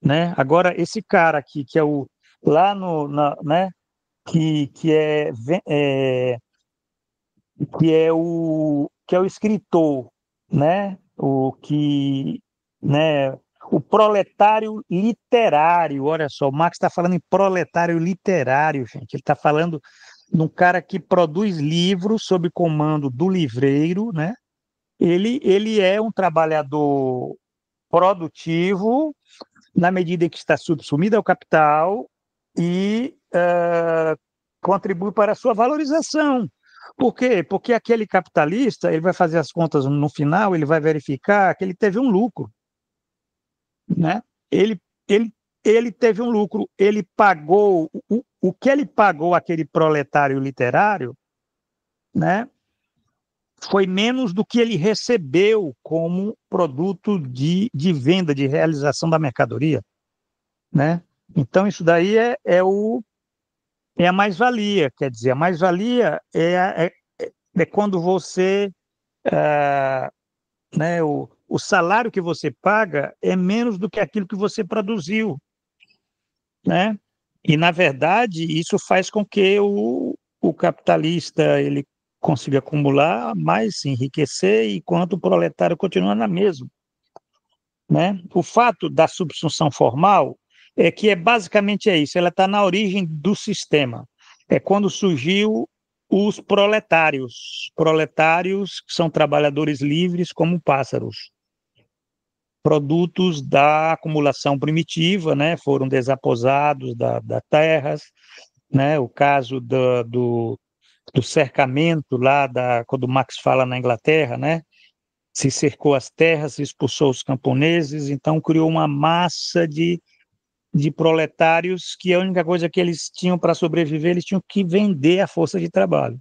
A: né? Agora esse cara aqui que é o lá né? Que é o escritor, né? Né? O proletário literário. Olha só, o Marx está falando em proletário literário, gente. Ele está falando de um cara que produz livros sob comando do livreiro, né? Ele é um trabalhador produtivo na medida em que está subsumido ao capital e contribui para a sua valorização. Por quê? Porque aquele capitalista, ele vai fazer as contas no final, ele vai verificar que ele teve um lucro, né? Ele, ele, ele teve um lucro, ele pagou, o que ele pagou àquele proletário literário, né? Foi menos do que ele recebeu como produto de venda, de realização da mercadoria, né? Então, isso daí é a mais-valia, quer dizer, a mais-valia é quando você, né, o salário que você paga é menos do que aquilo que você produziu, né? E, na verdade, isso faz com que o capitalista ele consiga acumular mais, se enriquecer, enquanto o proletário continua na mesma, né? O fato da subsunção formal é que basicamente isso, ela está na origem do sistema. É quando surgiu os proletários que são trabalhadores livres como pássaros, produtos da acumulação primitiva, né? Foram desaposados das terras, né? O caso do cercamento lá, quando Marx fala na Inglaterra, né? Se cercou as terras, expulsou os camponeses, então criou uma massa de proletários que a única coisa que eles tinham para sobreviver, eles tinham que vender a força de trabalho,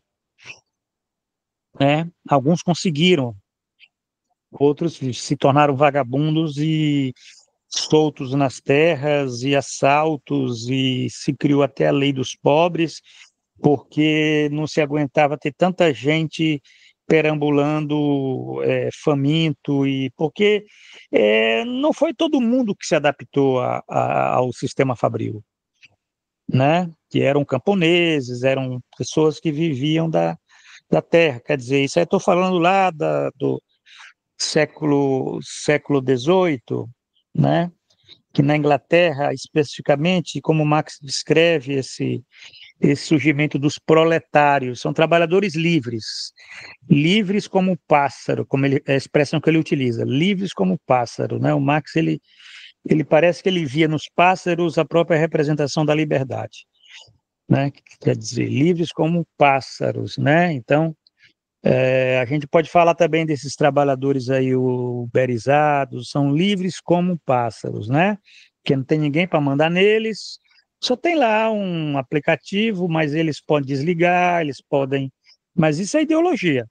A: né? Alguns conseguiram, outros se tornaram vagabundos e soltos nas terras e assaltos, e se criou até a lei dos pobres, porque não se aguentava ter tanta gente perambulando faminto, e porque não foi todo mundo que se adaptou ao sistema fabril, né? Que eram camponeses, eram pessoas que viviam da terra. Quer dizer, isso aí estou falando lá do século XVIII, né? Que na Inglaterra, especificamente, como Marx descreve esse surgimento dos proletários, são trabalhadores livres como o pássaro, como é a expressão que ele utiliza, livres como o pássaro, né? O Marx, ele parece que ele via nos pássaros a própria representação da liberdade, né? Quer dizer, livres como pássaros, né? Então, a gente pode falar também desses trabalhadores aí uberizados, são livres como pássaros, né? Que não tem ninguém para mandar neles, só tem lá um aplicativo, mas eles podem desligar, eles podem... Mas isso é ideologia.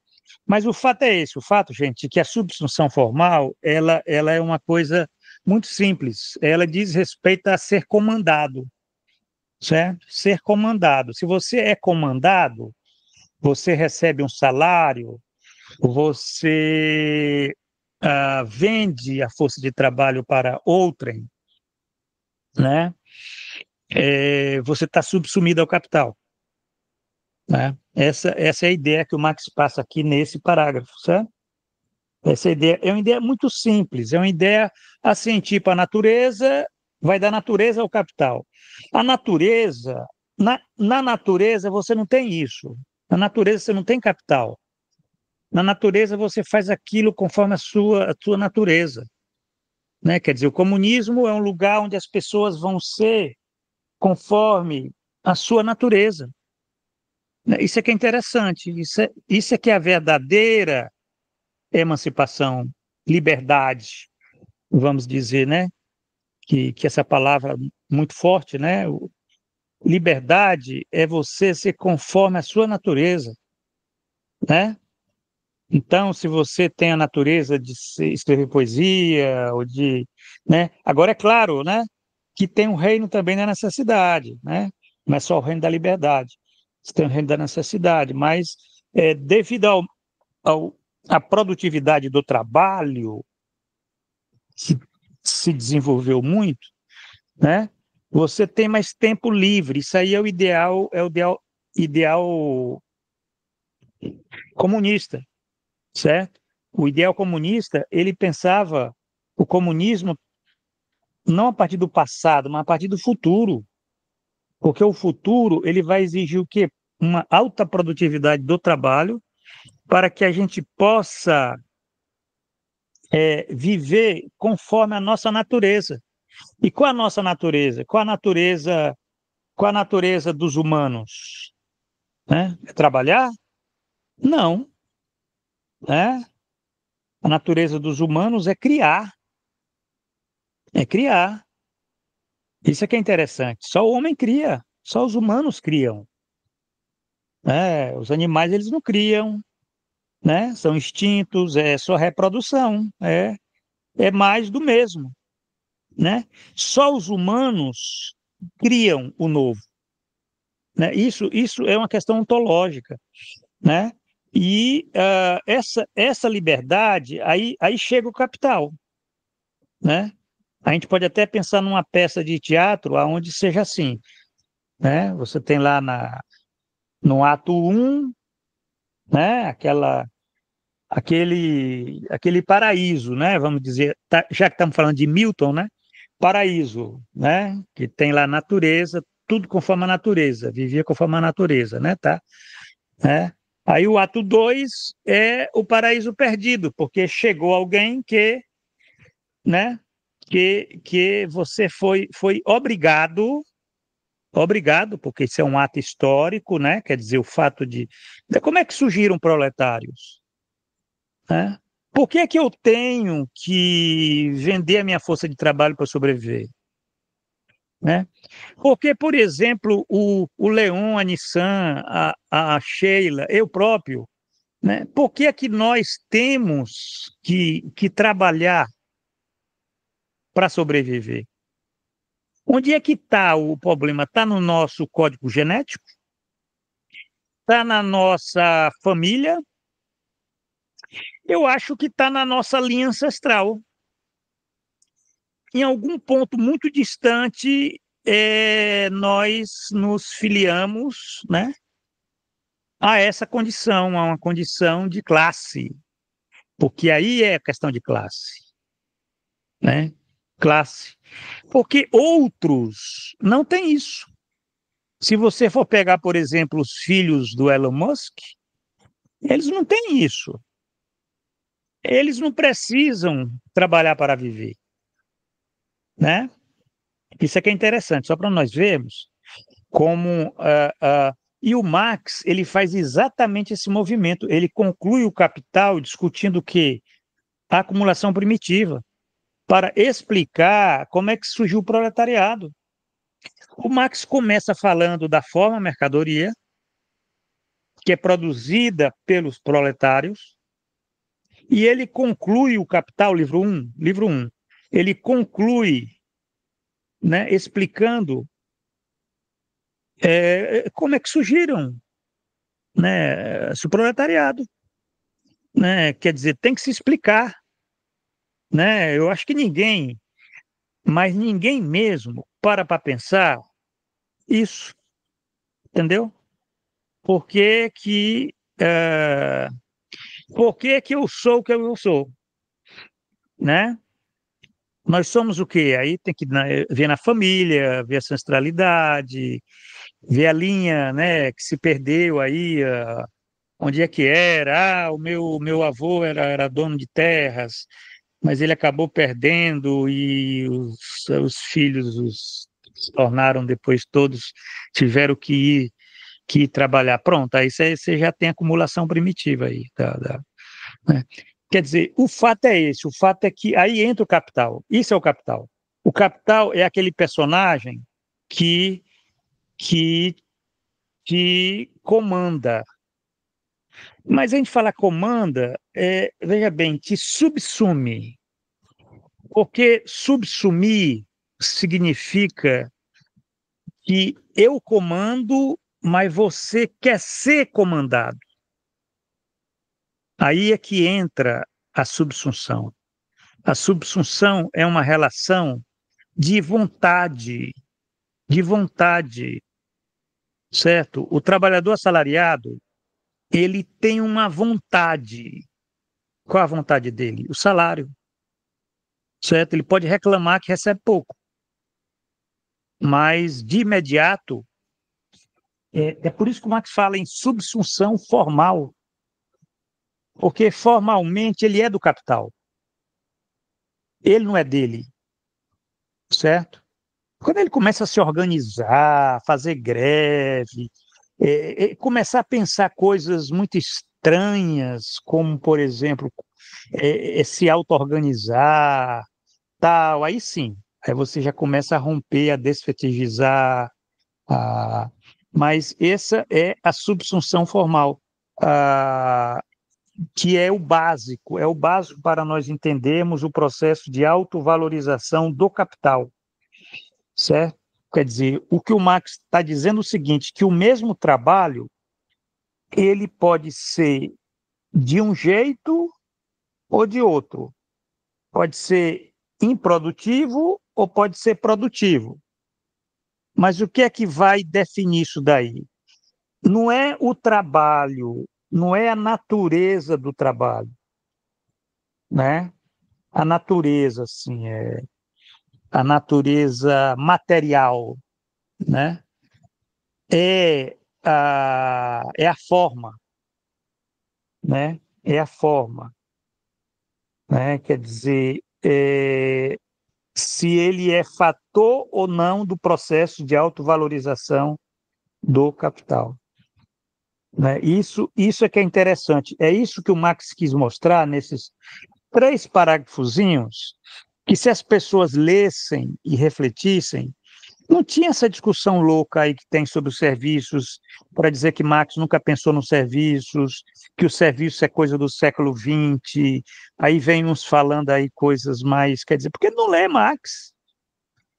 A: Mas o fato é esse, o fato, gente, que a substituição formal, ela é uma coisa muito simples, ela diz respeito a ser comandado, certo? Ser comandado. Se você é comandado, você recebe um salário, você vende a força de trabalho para outrem, né? Você está subsumido ao capital, né? Essa é a ideia que o Marx passa aqui nesse parágrafo, certo? Essa ideia é uma ideia muito simples, é uma ideia assim, tipo, a natureza vai da natureza ao capital. A natureza, na natureza você não tem isso. Na natureza você não tem capital. Na natureza você faz aquilo conforme a sua natureza, né? Quer dizer, o comunismo é um lugar onde as pessoas vão ser conforme a sua natureza. Isso é que é interessante, isso é que é a verdadeira emancipação, liberdade, vamos dizer, né? Que essa palavra muito forte, né? Liberdade é você ser conforme a sua natureza, né? Então, se você tem a natureza de escrever poesia, ou de, né? Agora, é claro, né? Que tem um reino também da necessidade, né? Não é só o reino da liberdade. Você tem o reino da necessidade, mas devido à produtividade do trabalho, que se desenvolveu muito, né? Você tem mais tempo livre. Isso aí é o ideal comunista, certo? O ideal comunista, ele pensava o comunismo não a partir do passado, mas a partir do futuro, porque o futuro ele vai exigir o quê? Uma alta produtividade do trabalho para que a gente possa viver conforme a nossa natureza. E qual a nossa natureza? Qual a natureza dos humanos? Né? É trabalhar? Não. Né? A natureza dos humanos é criar. É criar. Isso é que é interessante. Só o homem cria, só os humanos criam. Né? Os animais eles não criam, né? São instintos, é só reprodução, é mais do mesmo, né? Só os humanos criam o novo, né? Isso é uma questão ontológica, né? E essa liberdade, aí chega o capital, né? A gente pode até pensar numa peça de teatro onde seja assim, né? Você tem lá no ato 1, né? Aquele paraíso, né? Vamos dizer, já que estamos falando de Milton, né? Paraíso, né? Que tem lá a natureza, tudo conforme a natureza, vivia conforme a natureza, né? Tá? Né? Aí o ato 2 é o paraíso perdido, porque chegou alguém né? Que você foi obrigado, porque isso é um ato histórico, né? Quer dizer, o fato de como é que surgiram proletários, né? Por que é que eu tenho que vender a minha força de trabalho para sobreviver, né? Porque, por exemplo, o Leon, a Nissan, a Sheila, eu próprio, né? Por que é que nós temos que trabalhar para sobreviver? Onde é que está o problema? Está no nosso código genético? Está na nossa família? Eu acho que está na nossa linha ancestral. Em algum ponto muito distante, nós nos filiamos, né, a essa condição, a uma condição de classe, porque aí é questão de classe, né? Classe. Porque outros não têm isso. Se você for pegar, por exemplo, os filhos do Elon Musk, eles não têm isso. Eles não precisam trabalhar para viver, né? Isso é que é interessante, só para nós vermos como... e o Marx, ele faz exatamente esse movimento. Ele conclui o Capital discutindo o quê? A acumulação primitiva, para explicar como é que surgiu o proletariado. O Marx começa falando da forma mercadoria, que é produzida pelos proletários, e ele conclui o Capital, livro 1, ele conclui, né, explicando como é que surgiram, né, o proletariado, né? Quer dizer, tem que se explicar, né? Eu acho que ninguém, mas ninguém mesmo, para pensar isso, entendeu? Por que que, por que que eu sou o que eu sou, né? Nós somos o quê? Aí tem que ver na família, ver a ancestralidade, ver a linha, né, que se perdeu aí, onde é que era? O meu avô era dono de terras, mas ele acabou perdendo e os filhos se tornaram depois todos, tiveram que ir trabalhar. Pronto, aí você já tem acumulação primitiva aí. Né? Quer dizer, o fato é esse, o fato é que aí entra o capital, isso é o capital. O capital é aquele personagem que te comanda. Mas a gente fala comanda, veja bem, te subsume. Porque subsumir significa que eu comando, mas você quer ser comandado. Aí é que entra a subsunção. A subsunção é uma relação de vontade, certo? O trabalhador assalariado, ele tem uma vontade. Qual a vontade dele? O salário, certo? Ele pode reclamar que recebe pouco, mas de imediato, é por isso que o Marx fala em subsunção formal, porque formalmente ele é do capital, ele não é dele, certo? Quando ele começa a se organizar, fazer greve, começar a pensar coisas muito estranhas, como, por exemplo, se auto-organizar, tal, aí sim, aí você já começa a romper, a desfetigizar, mas essa é a subsunção formal, que é o básico para nós entendermos o processo de autovalorização do capital, certo? Quer dizer, o que o Marx está dizendo é o seguinte, que o mesmo trabalho, ele pode ser de um jeito ou de outro. Pode ser improdutivo ou pode ser produtivo. Mas o que é que vai definir isso daí? Não é o trabalho, não é a natureza do trabalho, né? A natureza, assim, a natureza material, né? É a forma, né? É a forma, né? Quer dizer, se ele é fator ou não do processo de autovalorização do capital, né? Isso é que é interessante. É isso que o Marx quis mostrar nesses 3 parágrafozinhos, que se as pessoas lessem e refletissem, não tinha essa discussão louca aí que tem sobre os serviços, para dizer que Marx nunca pensou nos serviços, que o serviço é coisa do século XX, aí vem uns falando aí coisas mais, quer dizer, porque não lê Marx.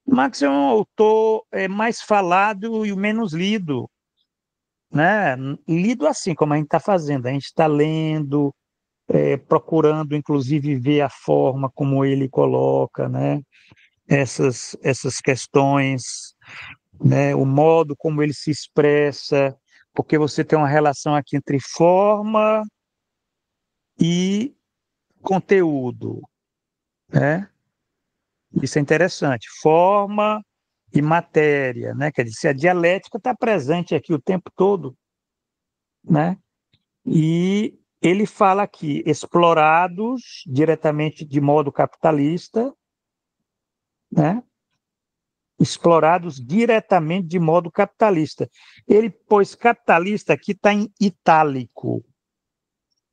A: Marx é um autor mais falado e o menos lido, né? Lido assim, como a gente está fazendo, a gente está lendo, procurando, inclusive, ver a forma como ele coloca, né, essas questões, né, o modo como ele se expressa, porque você tem uma relação aqui entre forma e conteúdo, né? Isso é interessante. Forma e matéria, né? Quer dizer, a dialética está presente aqui o tempo todo, né? E ele fala aqui, explorados diretamente de modo capitalista, né? Explorados diretamente de modo capitalista. Ele pôs capitalista aqui, está em itálico.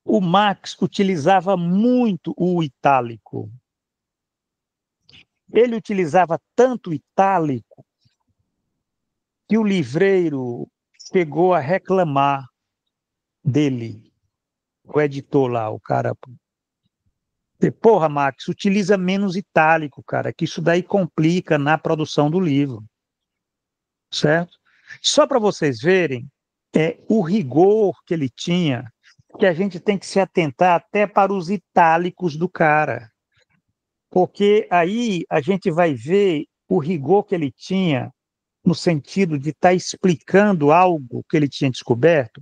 A: O Marx utilizava muito o itálico. Ele utilizava tanto o itálico que o livreiro chegou a reclamar dele, o editor lá, o cara. Porra, Max, utiliza menos itálico, cara, que isso daí complica na produção do livro, certo? Só para vocês verem o rigor que ele tinha, que a gente tem que se atentar até para os itálicos do cara, porque aí a gente vai ver o rigor que ele tinha no sentido de estar explicando algo que ele tinha descoberto,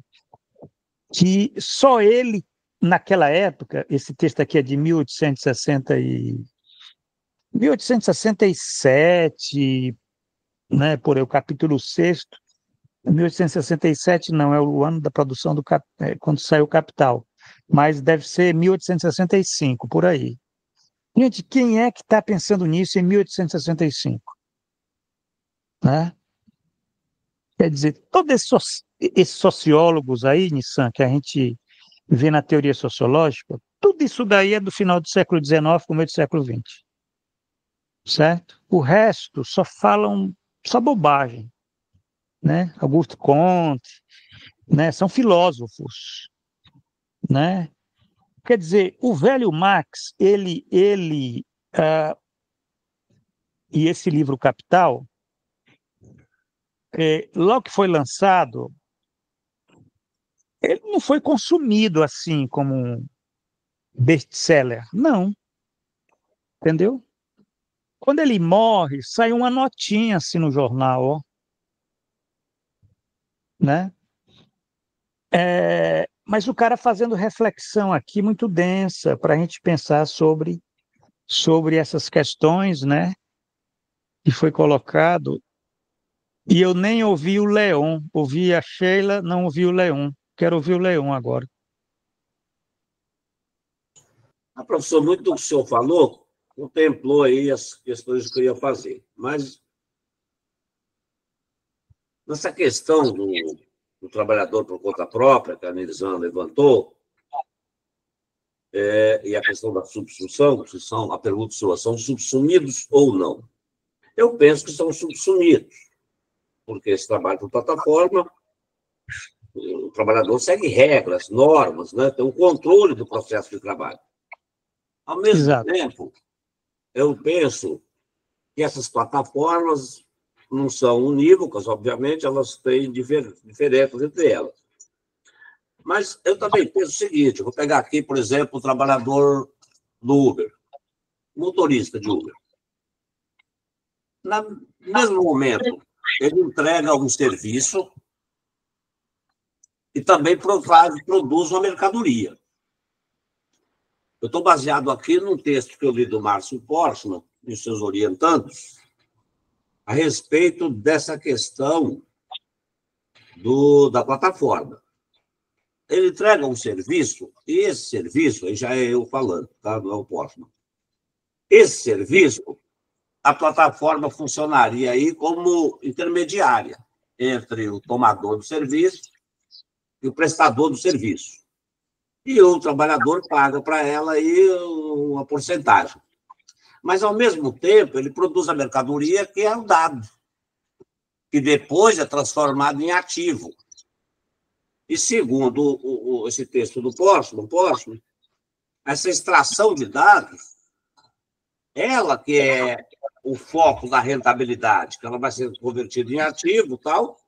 A: que só ele, naquela época, esse texto aqui é de 1867, né, por aí, o capítulo 6º, 1867 não, é o ano da produção quando saiu o Capital, mas deve ser 1865, por aí. Gente, quem é que está pensando nisso em 1865? Né? Quer dizer, todos esses sociólogos aí, Nissan, que a gente vê na teoria sociológica, tudo isso daí é do final do século XIX, começo do século XX. Certo? O resto só falam só bobagem, né? Auguste Comte, né? São filósofos, né? Quer dizer, o velho Marx, e esse livro Capital, logo que foi lançado, ele não foi consumido assim como um best-seller, não, entendeu? Quando ele morre, sai uma notinha assim no jornal, ó, né? Mas o cara fazendo reflexão aqui muito densa para a gente pensar sobre essas questões, né? Que foi colocado. E eu nem ouvi o Leon, ouvi a Sheila, não ouvi o Leon. Quero ouvir o Leon agora.
C: Professor, muito do que o senhor falou contemplou aí as questões que eu ia fazer. Mas nessa questão do trabalhador por conta própria, que a Nilzan levantou, e a questão da subsunção, a pergunta sua, são subsumidos ou não? Eu penso que são subsumidos, porque esse trabalho por plataforma, o trabalhador segue regras, normas, né? Tem um controle do processo de trabalho. Ao mesmo tempo, eu penso que essas plataformas não são unívocas, obviamente, elas têm diferenças entre elas. Mas eu também penso o seguinte, vou pegar aqui, por exemplo, o trabalhador do Uber, motorista de Uber. No mesmo momento, ele entrega um serviço e também produz uma mercadoria. Eu estou baseado aqui num texto que eu li do Márcio Portman e seus orientandos a respeito dessa questão da plataforma. Ele entrega um serviço, e esse serviço, aí já é eu falando, tá? Não é o Portman. Esse serviço, a plataforma funcionaria aí como intermediária entre o tomador do serviço e o prestador do serviço. E o trabalhador paga para ela aí uma porcentagem. Mas, ao mesmo tempo, ele produz a mercadoria que é o dado, que depois é transformado em ativo. E, segundo esse texto do Portman, essa extração de dados, ela que é o foco da rentabilidade, que ela vai ser convertida em ativo e tal,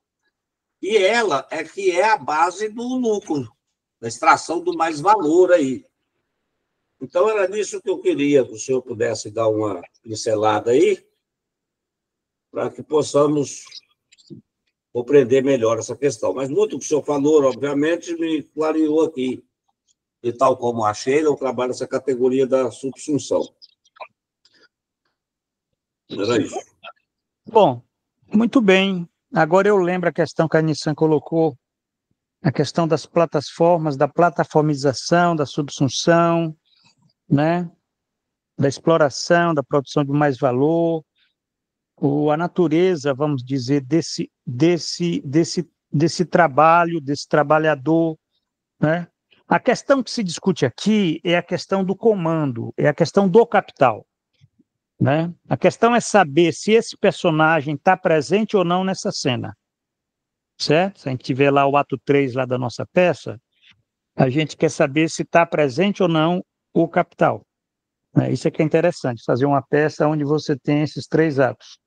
C: e ela é que é a base do lucro, da extração do mais valor aí. Então, era nisso que eu queria que o senhor pudesse dar uma pincelada aí, para que possamos compreender melhor essa questão. Mas muito que o senhor falou, obviamente, me clareou aqui. E tal como a Sheila, eu trabalho nessa categoria da subsunção. Era isso.
A: Bom, muito bem. Agora eu lembro a questão que a Nissan colocou, a questão das plataformas, da plataformização, da subsunção, né? Da exploração, da produção de mais valor, a natureza, vamos dizer, desse trabalho, desse trabalhador, né? A questão que se discute aqui é a questão do comando, é a questão do capital, né? A questão é saber se esse personagem está presente ou não nessa cena, certo? Se a gente vê lá o ato 3 lá da nossa peça, a gente quer saber se está presente ou não o capital. Isso é que é interessante, fazer uma peça onde você tem esses 3 atos.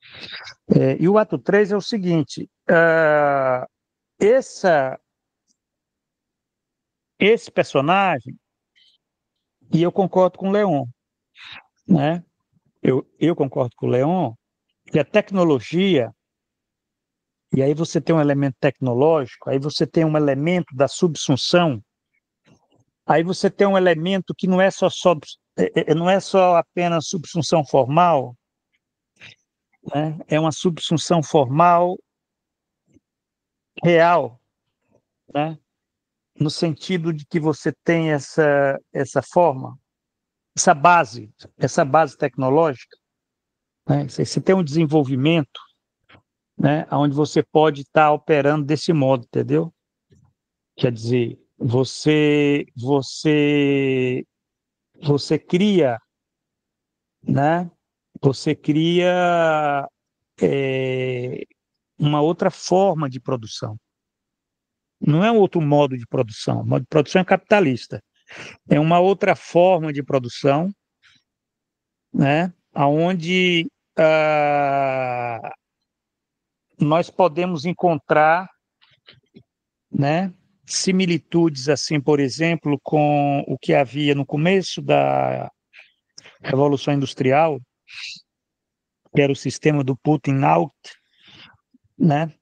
A: E o ato 3 é o seguinte, esse personagem, e eu concordo com o Leon, né? Eu concordo com o Leon, que a tecnologia, e aí você tem um elemento tecnológico, aí você tem um elemento da subsunção, aí você tem um elemento que não é não é só apenas subsunção formal, né? É uma subsunção formal real, né? No sentido de que você tem essa forma, essa base tecnológica, né? Você tem um desenvolvimento, né? Onde você pode estar operando desse modo, entendeu? Quer dizer, você cria, né? Você cria uma outra forma de produção. Não é um outro modo de produção. O modo de produção é capitalista. É uma outra forma de produção, né? Onde nós podemos encontrar, né, similitudes, assim, por exemplo, com o que havia no começo da Revolução Industrial, que era o sistema do Put-in-out, né?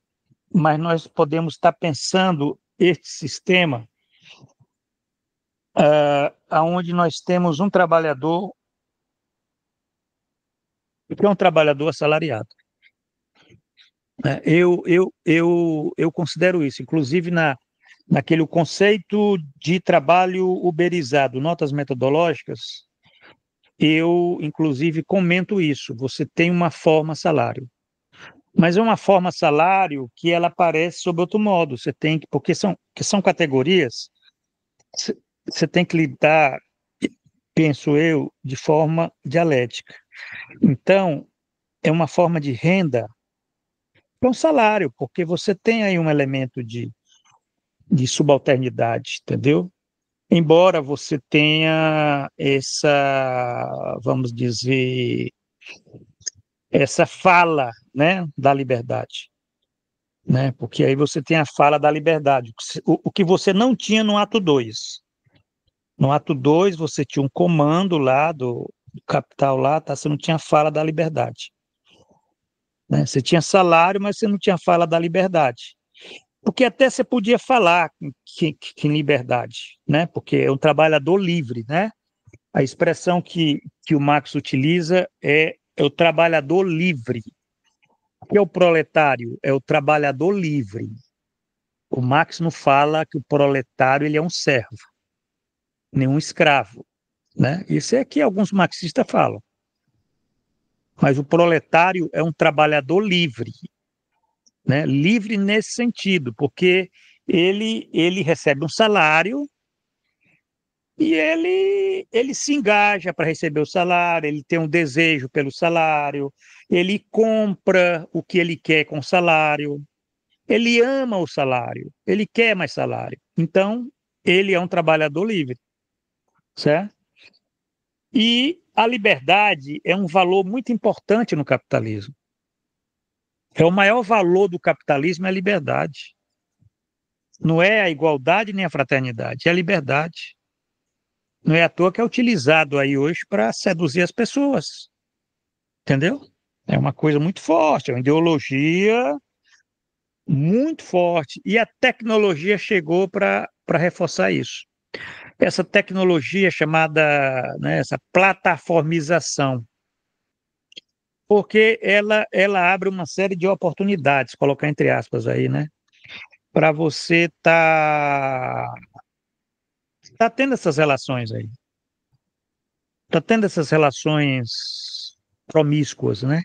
A: Mas nós podemos estar pensando este sistema onde nós temos um trabalhador que é um trabalhador assalariado. Eu considero isso, inclusive naquele conceito de trabalho uberizado, notas metodológicas, eu, inclusive, comento isso. Você tem uma forma salário, mas é uma forma salário que ela aparece sob outro modo. Você tem porque são categorias, você tem que lidar, penso eu, de forma dialética. Então, é uma forma de renda, é um salário, porque você tem aí um elemento de subalternidade, entendeu? Embora você tenha vamos dizer, essa fala, né, da liberdade, né? Porque aí você tem a fala da liberdade, o que você não tinha no ato 2. No ato 2 você tinha um comando lá do capital lá, tá? Você não tinha fala da liberdade, né? Você tinha salário, mas você não tinha fala da liberdade. Porque até você podia falar que em liberdade, né? Porque é um trabalhador livre, né? A expressão que o Marx utiliza é o trabalhador livre. O que é o proletário? É o trabalhador livre. O Marx não fala que o proletário ele é um servo, nem um escravo, né? Isso é que alguns marxistas falam. Mas o proletário é um trabalhador livre, né? Livre nesse sentido, porque ele recebe um salário e ele se engaja para receber o salário, ele tem um desejo pelo salário, ele compra o que ele quer com o salário, ele ama o salário, ele quer mais salário. Então, ele é um trabalhador livre, certo? E a liberdade é um valor muito importante no capitalismo. É o maior valor do capitalismo é a liberdade. Não é a igualdade nem a fraternidade, é a liberdade. Não é à toa que é utilizado aí hoje para seduzir as pessoas, entendeu? É uma coisa muito forte, é uma ideologia muito forte, e a tecnologia chegou para reforçar isso. Essa tecnologia chamada, né, essa plataformização, porque ela abre uma série de oportunidades, colocar entre aspas aí, né, para você tá tendo essas relações aí, tá tendo essas relações promíscuas, né?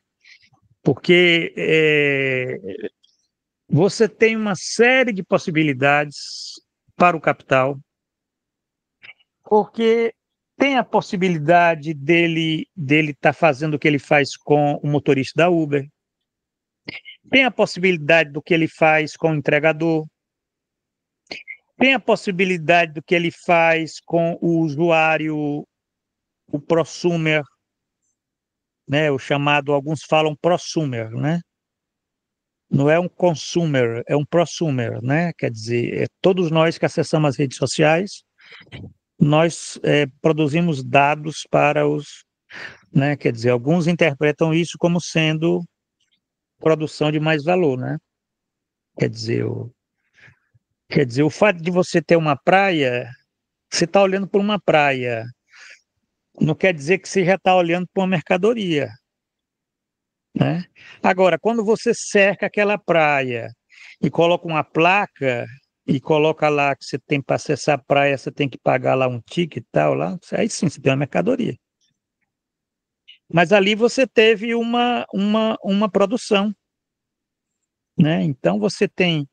A: Porque você tem uma série de possibilidades para o capital, porque tem a possibilidade dele estar fazendo o que ele faz com o motorista da Uber, tem a possibilidade do que ele faz com o entregador, tem a possibilidade do que ele faz com o usuário, o prosumer, né? O chamado, alguns falam prosumer, né? Não é um consumer, é um prosumer, né? Quer dizer, todos nós que acessamos as redes sociais, nós produzimos dados para os, né? Quer dizer, alguns interpretam isso como sendo produção de mais valor, né? Quer dizer, o fato de você ter uma praia, você está olhando por uma praia, não quer dizer que você já está olhando para uma mercadoria, né? Agora, quando você cerca aquela praia e coloca uma placa e coloca lá que você tem para acessar a praia, você tem que pagar lá um ticket e tal, lá, aí sim você tem uma mercadoria. Mas ali você teve uma produção, né? Então você tem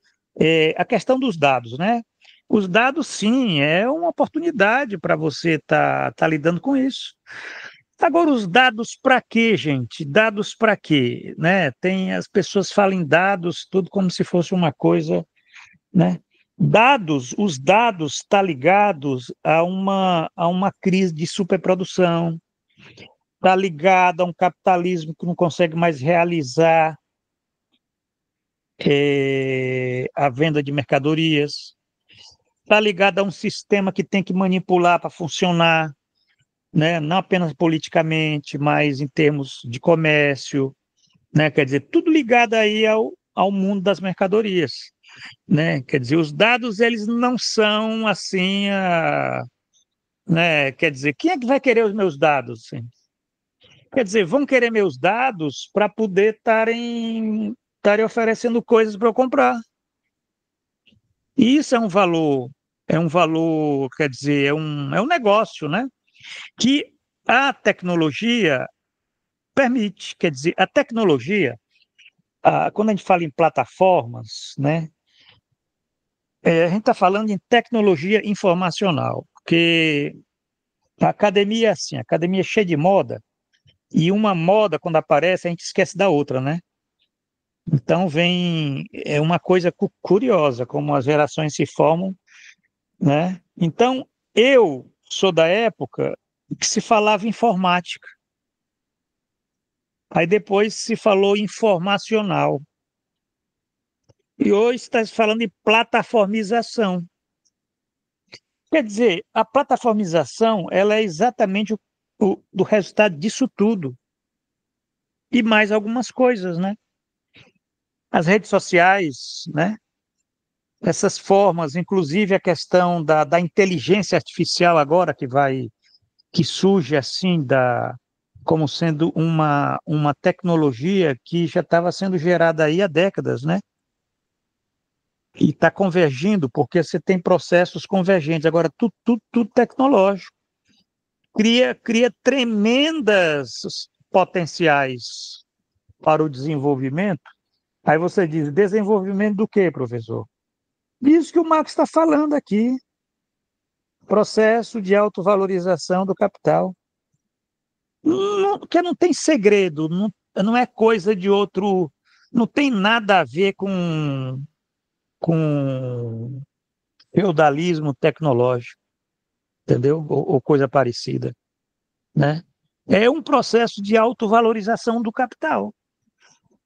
A: a questão dos dados, né? Os dados, sim, é uma oportunidade para você tá lidando com isso. Agora, os dados para quê, gente? Dados para quê? Né? As pessoas falam em dados, tudo como se fosse uma coisa, né? Os dados estão ligados a uma crise de superprodução, está ligado a um capitalismo que não consegue mais realizar a venda de mercadorias, está ligado a um sistema que tem que manipular para funcionar, né? Não apenas politicamente, mas em termos de comércio, né? Quer dizer, tudo ligado aí ao mundo das mercadorias, né? Quer dizer, os dados, eles não são assim, né? Quer dizer, quem é que vai querer os meus dados? Assim? Quer dizer, vão querer meus dados para poder estarem oferecendo coisas para eu comprar. E isso é um valor, quer dizer, é um negócio, né? Que a tecnologia permite, quer dizer, a tecnologia, quando a gente fala em plataformas, né, a gente está falando em tecnologia informacional, porque a academia é assim, a academia é cheia de moda, e uma moda, quando aparece, a gente esquece da outra, né? Então é uma coisa curiosa, como as gerações se formam, né? Então, eu sou da época que se falava informática, aí depois se falou informacional, e hoje está se falando em plataformização. Quer dizer, a plataformização, ela é exatamente do resultado disso tudo, e mais algumas coisas, né? As redes sociais, né? Essas formas, inclusive a questão da inteligência artificial agora que surge assim como sendo uma tecnologia que já estava sendo gerada aí há décadas, né? E está convergindo, porque você tem processos convergentes. Agora, tudo tecnológico. Cria tremendas potenciais para o desenvolvimento. Aí você diz, desenvolvimento do quê, professor? Disso que o Marx está falando aqui. Processo de autovalorização do capital. Que não tem segredo, não é coisa de outro, não tem nada a ver com feudalismo tecnológico, entendeu? Ou coisa parecida, né? É um processo de autovalorização do capital,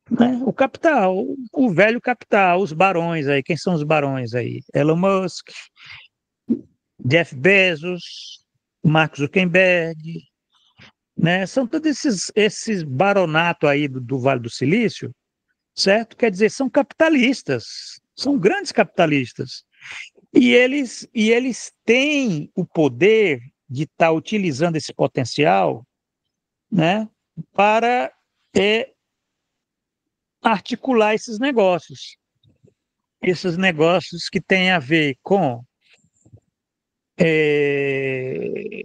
A: né? O capital, o velho capital, os barões aí, quem são os barões aí? Elon Musk, Jeff Bezos, Mark Zuckerberg, né? São todos esses baronatos aí do Vale do Silício, certo? Quer dizer, são capitalistas, são grandes capitalistas. E eles têm o poder de estar utilizando esse potencial, né, para articular esses negócios que têm a ver é,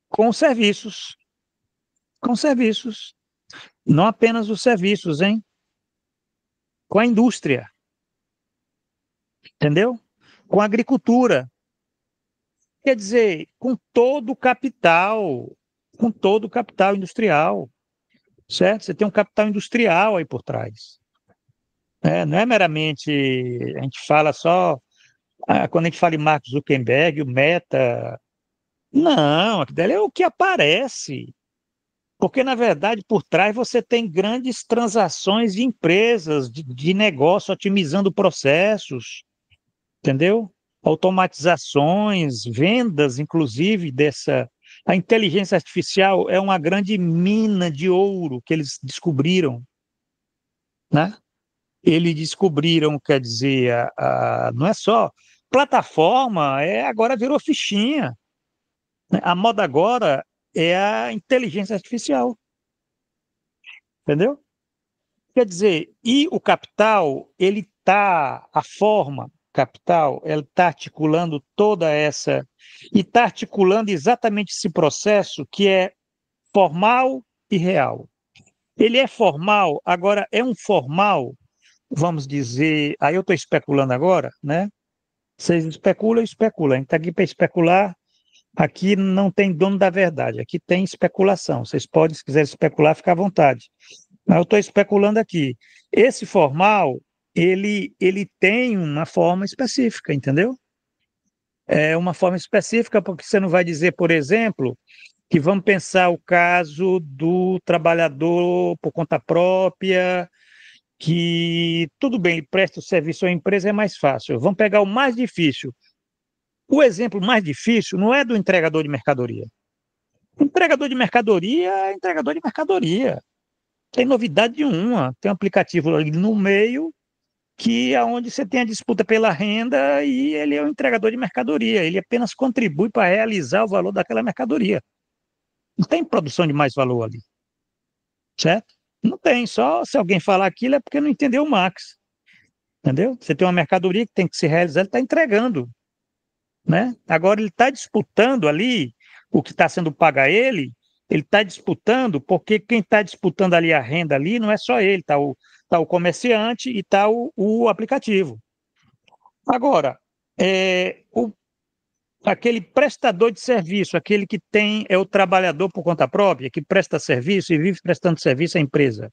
A: com serviços, com serviços, não apenas os serviços, hein? Com a indústria, entendeu? Com a agricultura, quer dizer, com todo o capital industrial, certo? Você tem um capital industrial aí por trás. Não é meramente, a gente fala só, quando a gente fala em Mark Zuckerberg, o Meta, não, aquilo ali é o que aparece, porque na verdade por trás você tem grandes transações de empresas, de negócio, otimizando processos, entendeu? Automatizações, vendas, inclusive, dessa. A inteligência artificial é uma grande mina de ouro que eles descobriram, né? Eles descobriram, quer dizer, não é só plataforma, agora virou fichinha, né? A moda agora é a inteligência artificial, entendeu? Quer dizer, e o capital, a forma capital, ela está articulando toda essa, e está articulando exatamente esse processo que é formal e real. Ele é formal, agora é um formal, vamos dizer, aí eu estou especulando agora, né? Vocês especulam, a gente está aqui para especular, aqui não tem dono da verdade, aqui tem especulação, vocês podem, se quiserem especular, ficar à vontade. Mas eu estou especulando aqui. Esse formal, ele tem uma forma específica, entendeu? É uma forma específica, porque você não vai dizer, por exemplo, que vamos pensar o caso do trabalhador por conta própria, que tudo bem, ele presta o serviço à empresa, é mais fácil. Vamos pegar o mais difícil. O exemplo mais difícil não é do entregador de mercadoria. O entregador de mercadoria é entregador de mercadoria. Tem novidade nenhuma. Tem um aplicativo ali no meio que é onde você tem a disputa pela renda e ele é o entregador de mercadoria. Ele apenas contribui para realizar o valor daquela mercadoria. Não tem produção de mais valor ali, certo? Não tem. Só se alguém falar aquilo é porque não entendeu o Marx, entendeu? Você tem uma mercadoria que tem que se realizar, ele está entregando, né? Agora ele está disputando ali o que está sendo pago a ele está disputando, porque quem está disputando ali a renda ali não é só ele, está o comerciante e está o aplicativo. Agora, aquele prestador de serviço, aquele que é o trabalhador por conta própria, que presta serviço e vive prestando serviço à empresa,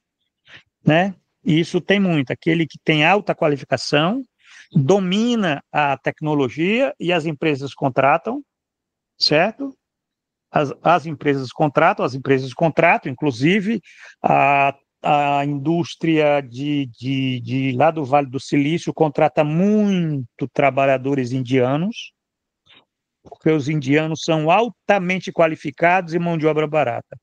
A: né? E isso tem muito, aquele que tem alta qualificação, domina a tecnologia e as empresas contratam, certo? As empresas contratam, inclusive a indústria de lá do Vale do Silício contrata muito trabalhadores indianos, porque os indianos são altamente qualificados e mão de obra barata.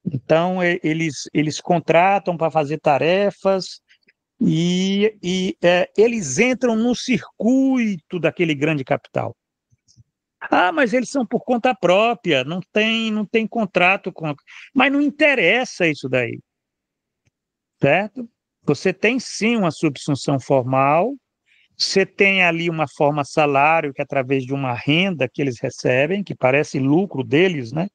A: Então, eles contratam para fazer tarefas e eles entram no circuito daquele grande capital. Mas eles são por conta própria, não tem contrato com. Mas não interessa isso daí, certo? Você tem sim uma subsunção formal, você tem ali uma forma salário, que é através de uma renda que eles recebem, que parece lucro deles, né?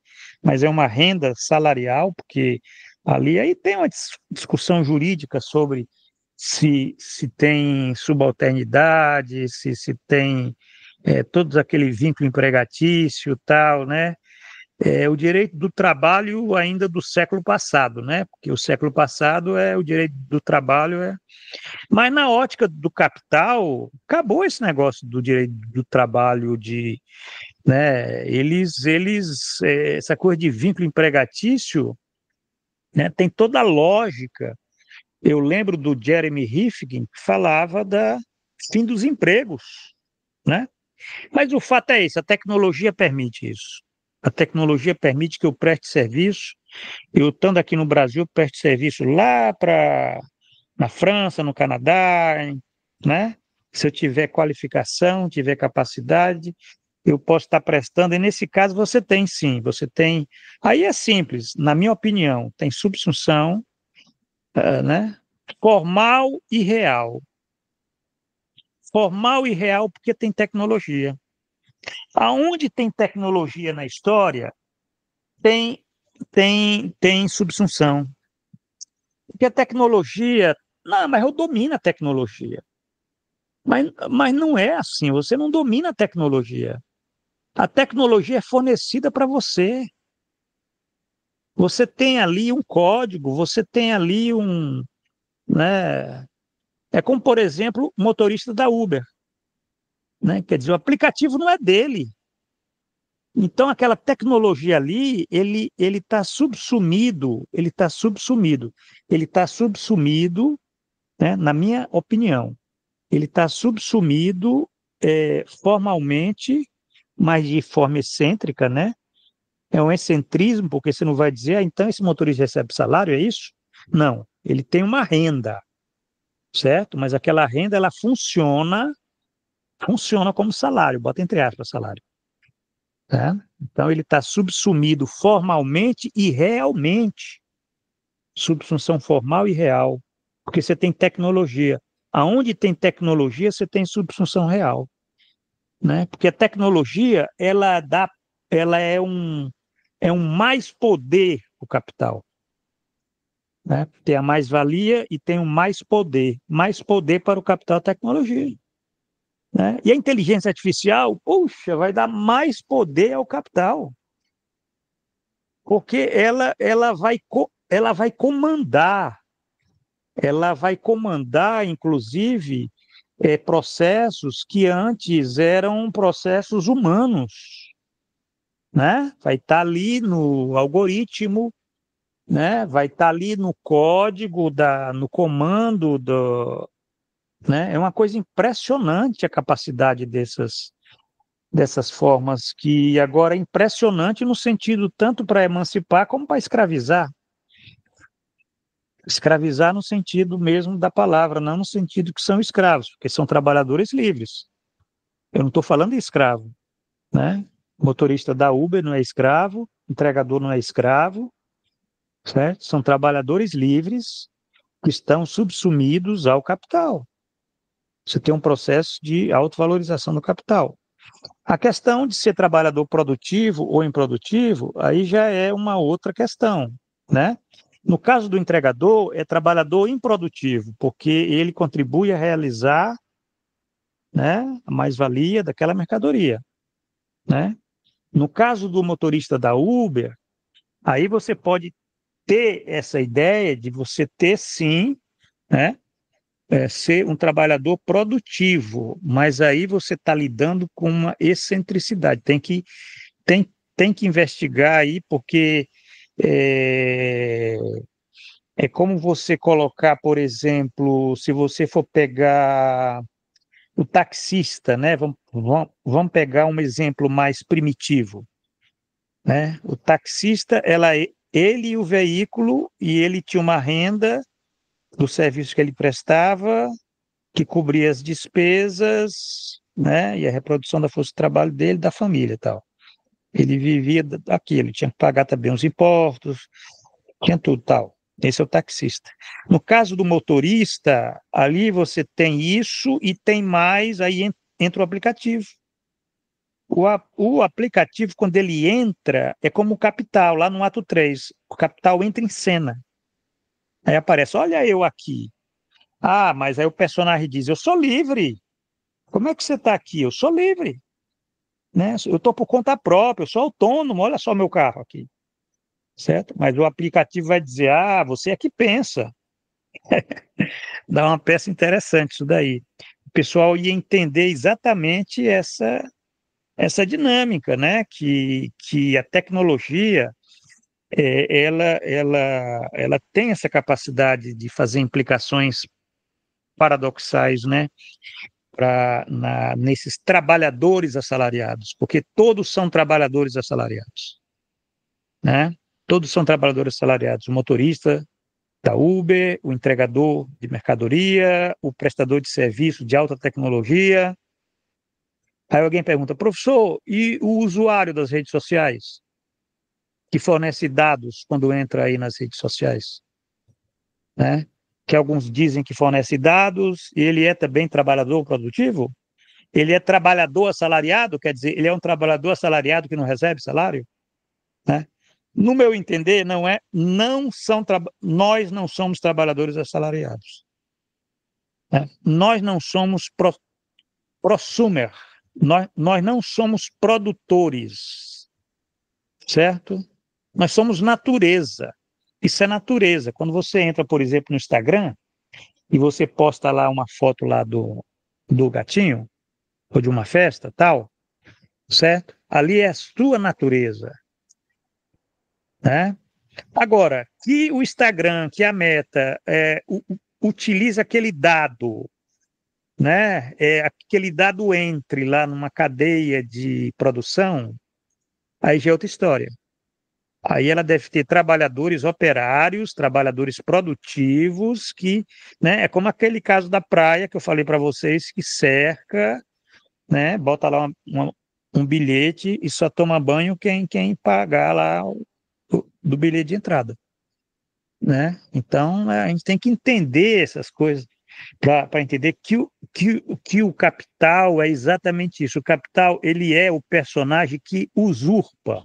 A: Mas é uma renda salarial, porque ali aí tem uma discussão jurídica sobre se tem subalternidade, se tem todos aquele vínculo empregatício, tal, né? O direito do trabalho ainda do século passado, né? Porque o século passado o direito do trabalho Mas na ótica do capital, acabou esse negócio do direito do trabalho, né? Essa coisa de vínculo empregatício, né? Tem toda a lógica. Eu lembro do Jeremy Rifkin, que falava da fim dos empregos, né? Mas o fato é esse, a tecnologia permite isso. A tecnologia permite que eu preste serviço, eu estando aqui no Brasil, preste serviço lá na França, no Canadá, né? Se eu tiver qualificação, tiver capacidade, eu posso estar prestando, e nesse caso você tem sim, você tem... Aí é simples, na minha opinião, tem subsunção, né? Formal e real. Formal e real porque tem tecnologia. Aonde tem tecnologia na história, tem subsunção. Porque a tecnologia... Não, mas eu domino a tecnologia. Mas não é assim, você não domina a tecnologia. A tecnologia é fornecida para você. Você tem ali um código, você tem ali né? É como, por exemplo, o motorista da Uber, né? Quer dizer, o aplicativo não é dele. Então, aquela tecnologia ali, ele está subsumido, né? Na minha opinião, ele está subsumido formalmente, mas de forma excêntrica, né? É um excentrismo, porque você não vai dizer, então esse motorista recebe salário, é isso? Não, ele tem uma renda, certo? Mas aquela renda, ela funciona como salário, bota entre aspas salário. Tá? Então ele está subsumido formalmente e realmente, subsunção formal e real, porque você tem tecnologia. Aonde tem tecnologia, você tem subsunção real, né? Porque a tecnologia, ela é um mais poder o capital, né? Tem a mais-valia e tem um mais poder para o capital tecnologia, né? E a inteligência artificial, puxa, vai dar mais poder ao capital, porque ela vai comandar, inclusive, processos que antes eram processos humanos, né? Vai estar ali no algoritmo, né? Vai estar ali no código, no comando, né? É uma coisa impressionante a capacidade dessas formas, que agora é impressionante no sentido tanto para emancipar como para escravizar. Escravizar no sentido mesmo da palavra, não no sentido que são escravos, porque são trabalhadores livres. Eu não estou falando de escravo, né? Motorista da Uber não é escravo, entregador não é escravo, certo? São trabalhadores livres que estão subsumidos ao capital. Você tem um processo de autovalorização do capital. A questão de ser trabalhador produtivo ou improdutivo, aí já é uma outra questão, né? No caso do entregador, é trabalhador improdutivo, porque ele contribui a realizar, né, a mais-valia daquela mercadoria, né? No caso do motorista da Uber, aí você pode ter essa ideia de você ter, sim, né, ser um trabalhador produtivo, mas aí você está lidando com uma excentricidade. Tem que investigar aí, porque é como você colocar, por exemplo, se você for pegar o taxista, né? Vamos pegar um exemplo mais primitivo, né? O taxista, ele e o veículo, e ele tinha uma renda do serviço que ele prestava, que cobria as despesas, né? E a reprodução da força de trabalho dele, da família e tal. Ele vivia daquilo, tinha que pagar também os impostos, tinha tudo tal. Esse é o taxista. No caso do motorista, ali você tem isso e tem mais, aí entra o aplicativo. O aplicativo, quando ele entra, é como o capital, lá no ato 3. O capital entra em cena. Aí aparece, olha eu aqui. Ah, mas aí o personagem diz, eu sou livre. Como é que você está aqui? Eu sou livre, né? Eu estou por conta própria, eu sou autônomo, olha só meu carro aqui. Certo? Mas o aplicativo vai dizer, você é que pensa. Dá uma peça interessante isso daí. O pessoal ia entender exatamente essa dinâmica, né? Que a tecnologia, ela tem essa capacidade de fazer implicações paradoxais, né? nesses trabalhadores assalariados, porque todos são trabalhadores assalariados, né? Todos são trabalhadores assalariados, o motorista da Uber, o entregador de mercadoria, o prestador de serviço de alta tecnologia. Aí alguém pergunta, professor, e o usuário das redes sociais, que fornece dados quando entra aí nas redes sociais, né? Que alguns dizem que fornece dados, e ele é também trabalhador produtivo? Ele é trabalhador assalariado, quer dizer, ele é um trabalhador assalariado que não recebe salário, né? No meu entender, nós não somos trabalhadores assalariados, né? Nós não somos prosumer, nós não somos produtores, certo? Nós somos natureza. Isso é natureza. Quando você entra, por exemplo, no Instagram e você posta lá uma foto lá do gatinho ou de uma festa, tal, certo? Ali é a sua natureza, né? Agora, que o Instagram, que a Meta utiliza aquele dado, né? Aquele dado entre lá numa cadeia de produção, aí já é outra história. Aí ela deve ter trabalhadores operários, trabalhadores produtivos, que, né, é como aquele caso da praia que eu falei para vocês, que cerca, né, bota lá um bilhete e só toma banho quem pagar lá do bilhete de entrada, né? Então, a gente tem que entender essas coisas para entender que o capital é exatamente isso. O capital, ele é o personagem que usurpa,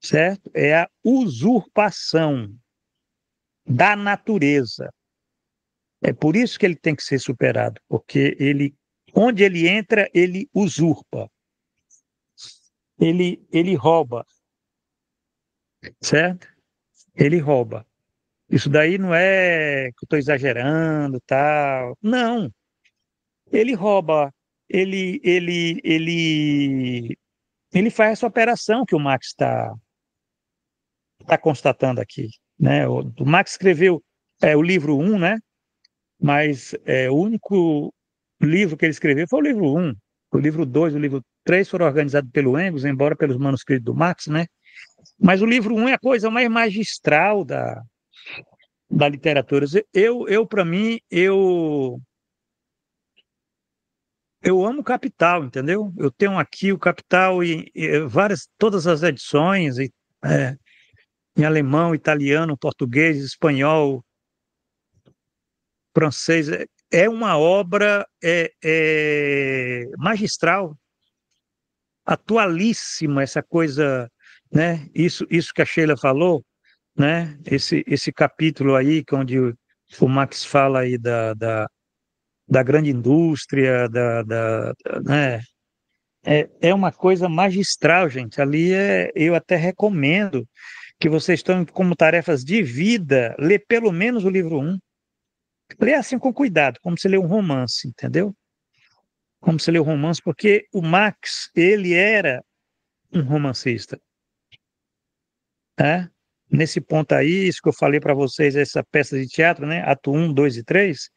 A: certo? É a usurpação da natureza. É por isso que ele tem que ser superado, porque onde ele entra, ele usurpa. Ele rouba, certo? Ele rouba. Isso daí não é que eu estou exagerando, tal. Não. Ele rouba. Ele faz essa operação que o Marx está constatando aqui, né? O Marx escreveu o livro 1, né? Mas o único livro que ele escreveu foi o livro 1. O livro 2 e o livro 3 foram organizados pelo Engels, embora pelos manuscritos do Marx, né? Mas o livro 1 é a coisa mais magistral da literatura. Para mim, eu amo Capital, entendeu? Eu tenho aqui o Capital e todas as edições, em alemão, italiano, português, espanhol, francês. É uma obra magistral, atualíssima, essa coisa, né? Isso que a Sheila falou, né? Esse capítulo aí, onde o Marx fala aí da grande indústria, né? É uma coisa magistral, gente. Ali eu até recomendo que vocês estão como tarefas de vida, ler pelo menos o livro 1. Lê assim com cuidado, como se lê um romance, entendeu? Como se lê um romance, porque o Marx, ele era um romancista, né? Nesse ponto aí, isso que eu falei para vocês, essa peça de teatro, né? Ato 1, 2 e 3,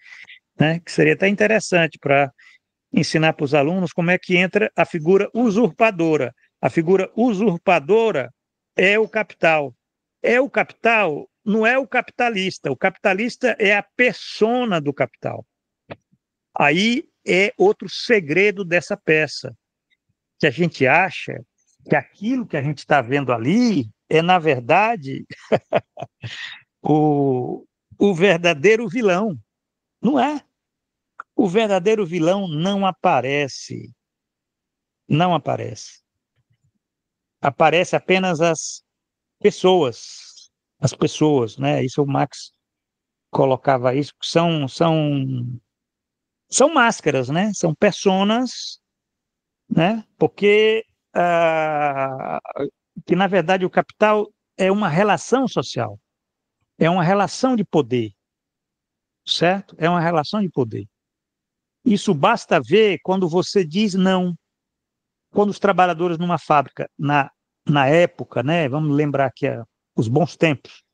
A: né? Que seria até interessante para ensinar para os alunos como é que entra a figura usurpadora. A figura usurpadora é o capital. O capital, não é o capitalista. O capitalista é a persona do capital. Aí é outro segredo dessa peça, que a gente acha que aquilo que a gente está vendo ali é, na verdade, o verdadeiro vilão. Não é. O verdadeiro vilão não aparece. Não aparece. Aparece apenas as pessoas, né? Isso o Marx colocava isso, que são máscaras, né? São personas, né? Porque que na verdade o capital é uma relação social, é uma relação de poder, certo? É uma relação de poder. Isso basta ver quando você diz não. Quando os trabalhadores numa fábrica, na época, né? Vamos lembrar que os bons tempos,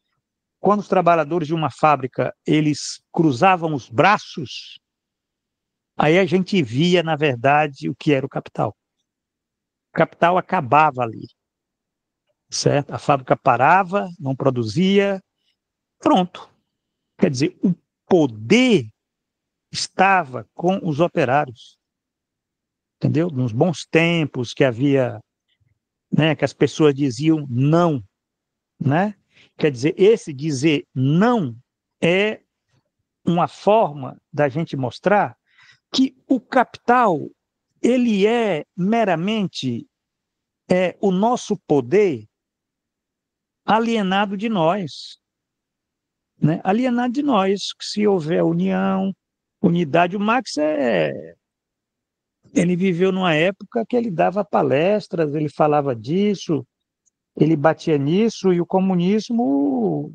A: quando os trabalhadores de uma fábrica eles cruzavam os braços, Aí a gente via, na verdade, o que era o capital. O capital acabava ali, certo? A fábrica parava, não produzia, pronto. Quer dizer, o poder estava com os operários, entendeu? Nos bons tempos que havia, né, que as pessoas diziam não, né? Quer dizer, esse dizer não é uma forma da gente mostrar que o capital ele é meramente o nosso poder alienado de nós, né? Alienado de nós. Se houver união, unidade, o Marx ele viveu numa época que ele dava palestras, ele falava disso, ele batia nisso, e o comunismo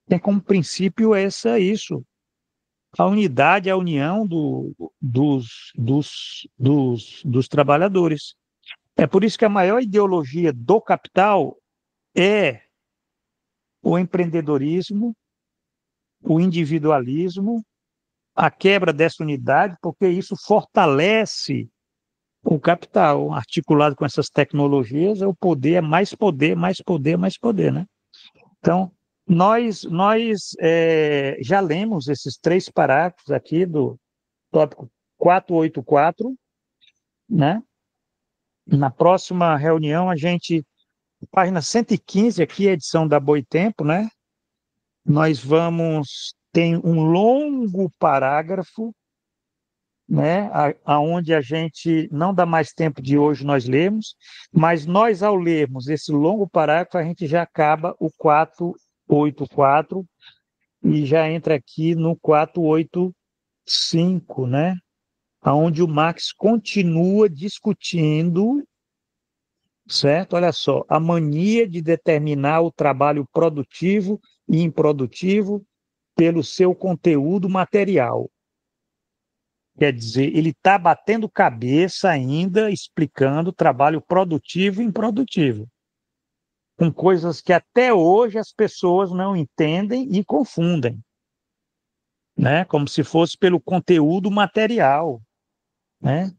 A: tem como princípio isso. A unidade, a união dos trabalhadores. É por isso que a maior ideologia do capital é o empreendedorismo, o individualismo, a quebra dessa unidade, porque isso fortalece o capital. Articulado com essas tecnologias, o poder é mais poder, mais poder, mais poder, né? Então, nós já lemos esses 3 parágrafos aqui do tópico 484, né? Na próxima reunião, página 115, aqui, a edição da Boitempo, né? Tem um longo parágrafo, né? Aonde a gente não dá mais tempo de hoje nós lermos, mas nós, ao lermos esse longo parágrafo, a gente já acaba o 484 e já entra aqui no 485, né? Onde o Marx continua discutindo, certo? Olha só, a mania de determinar o trabalho produtivo e improdutivo pelo seu conteúdo material. Quer dizer, ele está batendo cabeça ainda, explicando trabalho produtivo e improdutivo, com coisas que até hoje as pessoas não entendem e confundem, né? Como se fosse pelo conteúdo material, né?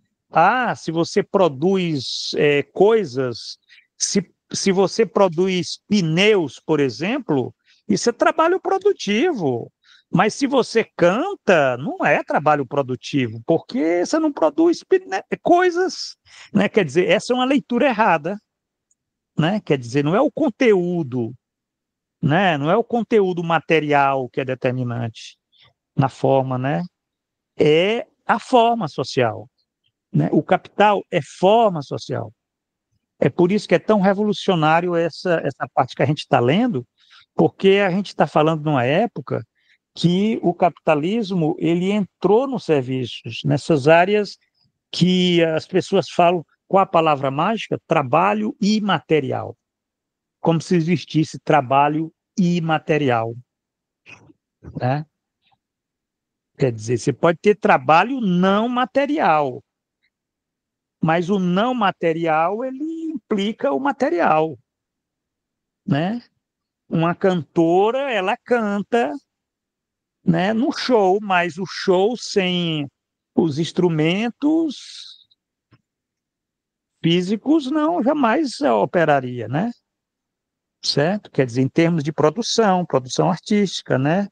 A: Se você produz coisas, se você produz pneus, por exemplo, isso é trabalho produtivo. Mas se você canta, não é trabalho produtivo, porque você não produz coisas, né? Quer dizer, essa é uma leitura errada, né? Quer dizer, não é o conteúdo, né? Não é o conteúdo material que é determinante na forma, né? É a forma social, né? O capital é forma social. É por isso que é tão revolucionário essa parte que a gente está lendo, porque a gente está falando numa época que o capitalismo ele entrou nos serviços, nessas áreas que as pessoas falam com a palavra mágica, trabalho imaterial, como se existisse trabalho imaterial, né? Quer dizer, você pode ter trabalho não material, mas o não material ele implica o material, né? Uma cantora, ela canta, né, no show, mas o show sem os instrumentos físicos não jamais operaria, né? Certo? Quer dizer, em termos de produção artística, né?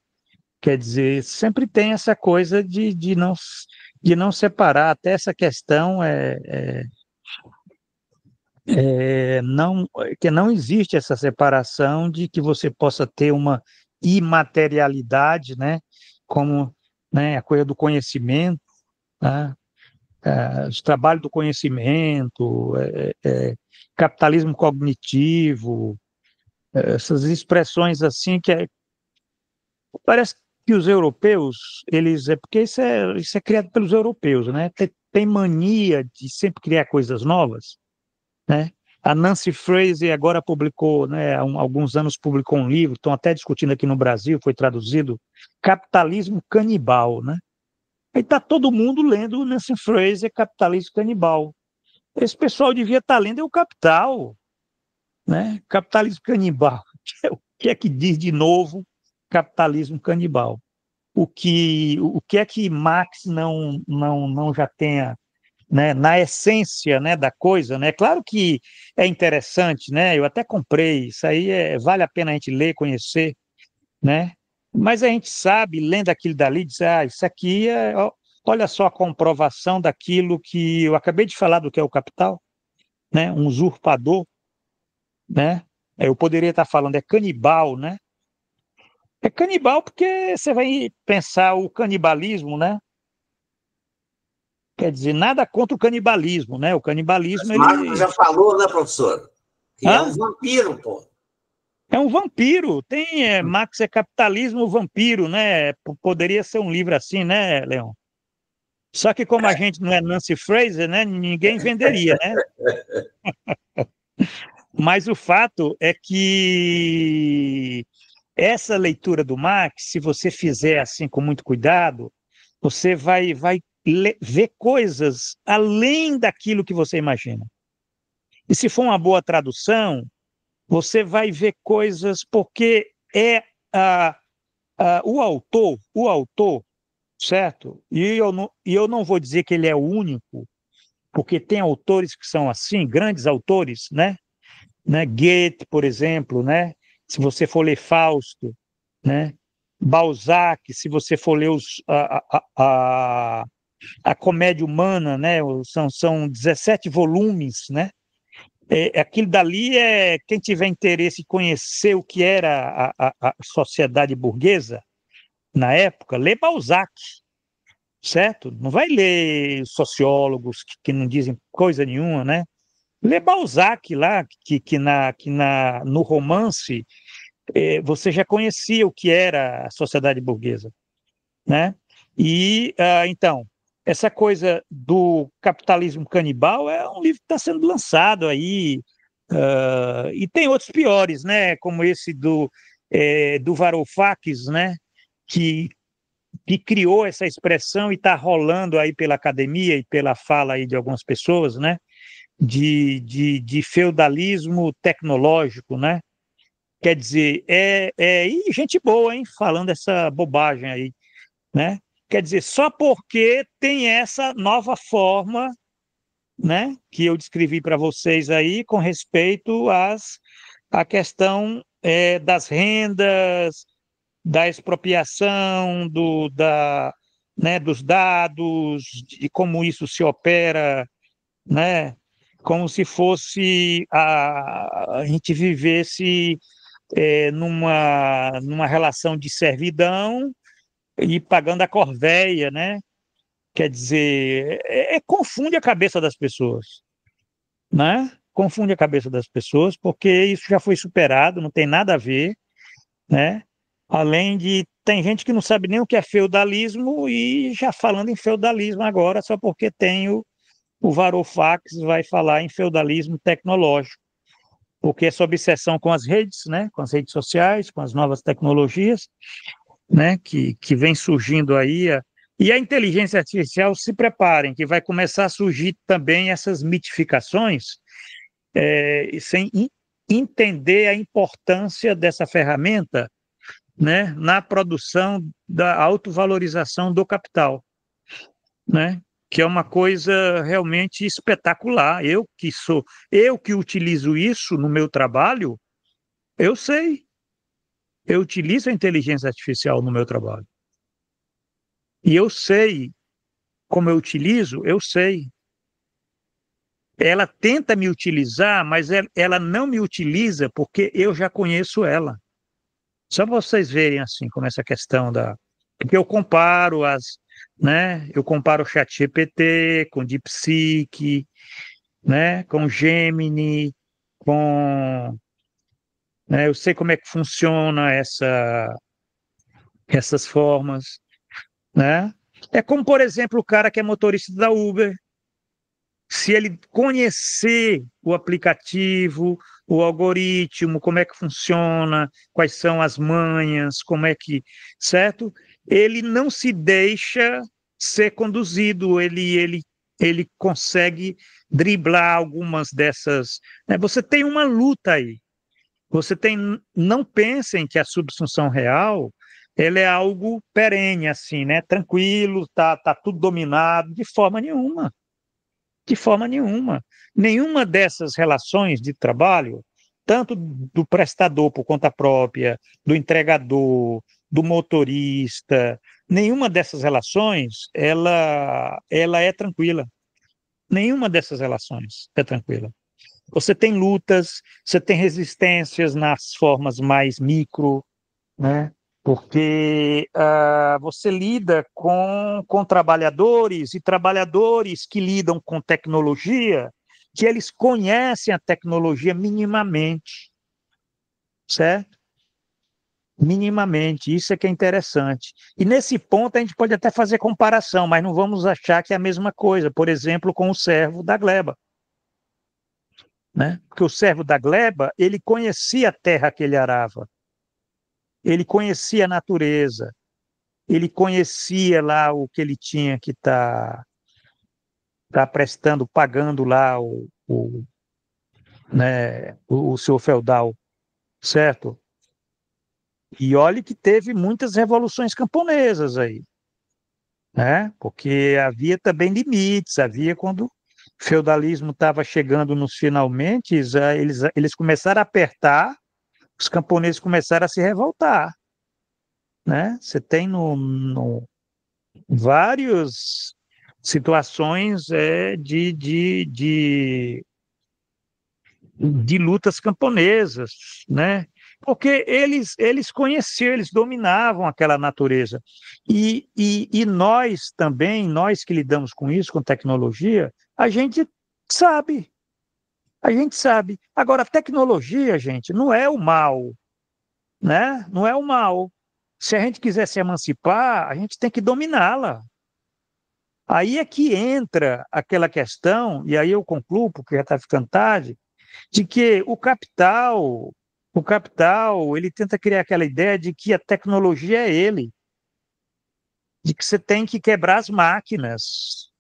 A: Quer dizer, sempre tem essa coisa de não separar, até essa questão que não existe essa separação de que você possa ter uma imaterialidade, né? Como, né, a coisa do conhecimento, né? O trabalho do conhecimento, capitalismo cognitivo, essas expressões assim parece que os europeus, porque isso é criado pelos europeus, né? Tem mania de sempre criar coisas novas, né? A Nancy Fraser agora publicou, né, há alguns anos publicou um livro, estão até discutindo aqui no Brasil, foi traduzido, Capitalismo Canibal, né? Aí está todo mundo lendo o Nancy Fraser, Capitalismo Canibal. Esse pessoal devia estar lendo o Capital, né? Capitalismo Canibal. O que é que diz de novo Capitalismo Canibal? o que é que Marx não já tenha, né, na essência, né, da coisa, né? Claro que é interessante, né? Eu até comprei, isso aí vale a pena a gente ler, conhecer, né? Mas a gente sabe, lendo aquilo dali, diz, isso aqui olha só a comprovação daquilo que eu acabei de falar do que é o capital, né? Um usurpador, né? Eu poderia estar falando é canibal, né? É canibal porque você vai pensar o canibalismo, né? Quer dizer, nada contra o canibalismo, né? O canibalismo,
C: Mas Marx já falou, né, professor? Que é um
A: Hã?
C: vampiro, pô.
A: É um vampiro. Tem Marx é capitalismo vampiro, né? Poderia ser um livro assim, né, Leon? Só que como a gente não é Nancy Fraser, né? Ninguém venderia, né? Mas o fato é que essa leitura do Marx, se você fizer assim com muito cuidado, você vai ver coisas além daquilo que você imagina. E se for uma boa tradução, você vai ver coisas porque o autor, certo? E eu não vou dizer que ele é o único, porque tem autores que são assim, grandes autores, né? Goethe, por exemplo, né? Se você for ler Fausto, né? Balzac, se você for ler a Comédia Humana, né? São 17 volumes, né? Aquilo dali quem tiver interesse em conhecer o que era a sociedade burguesa na época, lê Balzac, certo? Não vai ler sociólogos que não dizem coisa nenhuma, né? Lê Balzac lá, no romance você já conhecia o que era a sociedade burguesa, né? E, então, essa coisa do capitalismo canibal é um livro que está sendo lançado aí, e tem outros piores, né? Como esse do Varoufakis, né? Que, que criou essa expressão e está rolando aí pela academia e pela fala aí de algumas pessoas, né? De feudalismo tecnológico, né? Quer dizer, e gente boa, hein? Falando essa bobagem aí, né? Quer dizer, só porque tem essa nova forma, né, que eu descrevi para vocês aí, com respeito à questão das rendas, da expropriação, né, dos dados, de como isso se opera, né? Como se fosse a gente vivesse numa relação de servidão e pagando a corveia, né? Quer dizer, confunde a cabeça das pessoas, né? Confunde a cabeça das pessoas, porque isso já foi superado, não tem nada a ver, né? Além de, tem gente que não sabe nem o que é feudalismo e já falando em feudalismo agora, só porque tem o Varoufakis vai falar em feudalismo tecnológico, porque essa obsessão com as redes, né? Com as redes sociais, com as novas tecnologias, né, que vem surgindo aí, e a inteligência artificial, se preparem, que vai começar a surgir também essas mitificações, sem entender a importância dessa ferramenta, né, na produção da autovalorização do capital, né, que é uma coisa realmente espetacular. Eu que utilizo isso no meu trabalho, eu sei, eu utilizo a inteligência artificial no meu trabalho. E eu sei como eu utilizo, eu sei. Ela tenta me utilizar, mas ela não me utiliza porque eu já conheço ela. Só para vocês verem assim como essa questão porque eu comparo né? Eu comparo o ChatGPT com DeepSeek, né? Com Gemini, né? Eu sei como é que funciona essas formas, né? É como, por exemplo, o cara que é motorista da Uber. Se ele conhecer o aplicativo, o algoritmo, como é que funciona, quais são as manhas, como é que, certo? Ele não se deixa ser conduzido, ele consegue driblar algumas dessas, né? Você tem uma luta aí. Não pensem que a subsunção real ela é algo perene, assim, né? Tranquilo, tá tudo dominado, de forma nenhuma. De forma nenhuma. Nenhuma dessas relações de trabalho, tanto do prestador por conta própria, do entregador, do motorista, nenhuma dessas relações, ela é tranquila. Nenhuma dessas relações é tranquila. Você tem lutas, você tem resistências nas formas mais micro, né? Porque você lida com trabalhadores e trabalhadores que lidam com tecnologia, que eles conhecem a tecnologia minimamente, certo? Minimamente, isso é que é interessante. E nesse ponto a gente pode até fazer comparação, mas não vamos achar que é a mesma coisa, por exemplo, com o servo da gleba, né? Porque o servo da gleba, ele conhecia a terra que ele arava, ele conhecia a natureza, ele conhecia lá o que ele tinha que tá prestando, pagando lá né, o seu feudal, certo? E olhe que teve muitas revoluções camponesas aí, né? Porque havia também limites, havia quando o feudalismo estava chegando nos finalmente, eles começaram a apertar, os camponeses começaram a se revoltar, né? Você tem no várias situações de lutas camponesas, né? Porque eles conheciam, eles dominavam aquela natureza. E nós também, nós que lidamos com isso, com tecnologia, sabe, a gente sabe. Agora, a tecnologia, gente, não é o mal, né? Não é o mal. Se a gente quiser se emancipar, a gente tem que dominá-la. Aí é que entra aquela questão, e aí eu concluo, porque já está ficando tarde, de que o capital, ele tenta criar aquela ideia de que a tecnologia é ele, de que você tem que quebrar as máquinas,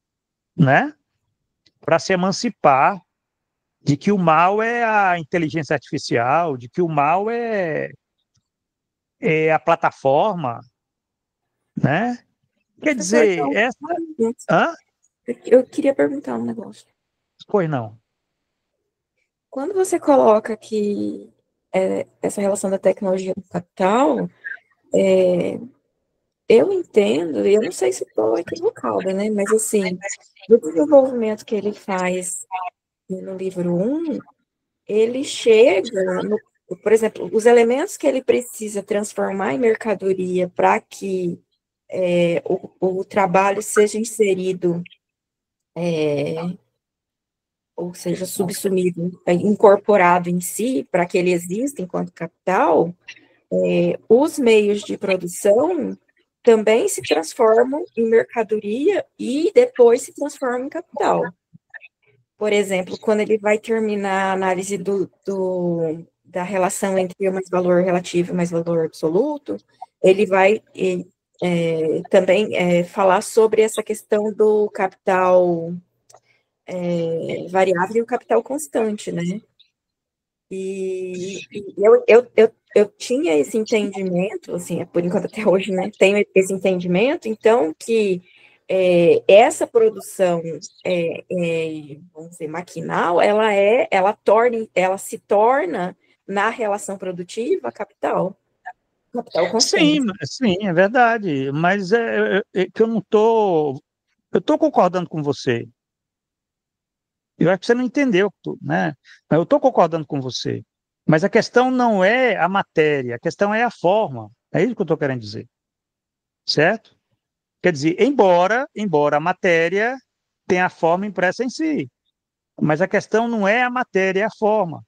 A: né, para se emancipar, de que o mal é a inteligência artificial, de que o mal é a plataforma, né? Quer
D: Professor,
A: dizer,
D: então,
A: essa... Hã?
D: eu queria perguntar um negócio.
A: Pois não.
D: Quando você coloca que essa relação da tecnologia com o capital, eu entendo, e eu não sei se estou equivocada, né? Mas assim, do desenvolvimento que ele faz no livro 1, ele chega por exemplo, os elementos que ele precisa transformar em mercadoria para que o trabalho seja inserido, ou seja, subsumido, incorporado em si, para que ele exista enquanto capital, os meios de produção também se transformam em mercadoria e depois se transformam em capital. Por exemplo, quando ele vai terminar a análise da relação entre o mais-valor relativo e o mais-valor absoluto, ele vai também falar sobre essa questão do capital variável e o capital constante, né? E eu tinha esse entendimento, assim, por enquanto até hoje, né? Tenho esse entendimento, então, que essa produção, vamos dizer, maquinal, ela se torna, na relação produtiva, capital
A: Sim,
D: constante.
A: sim, é verdade. Mas é que eu não estou. Eu estou concordando com você. Eu acho que você não entendeu, né? Mas eu estou concordando com você. Mas a questão não é a matéria, a questão é a forma. É isso que eu estou querendo dizer. Certo? Quer dizer, embora a matéria tenha a forma impressa em si, mas a questão não é a matéria, é a forma.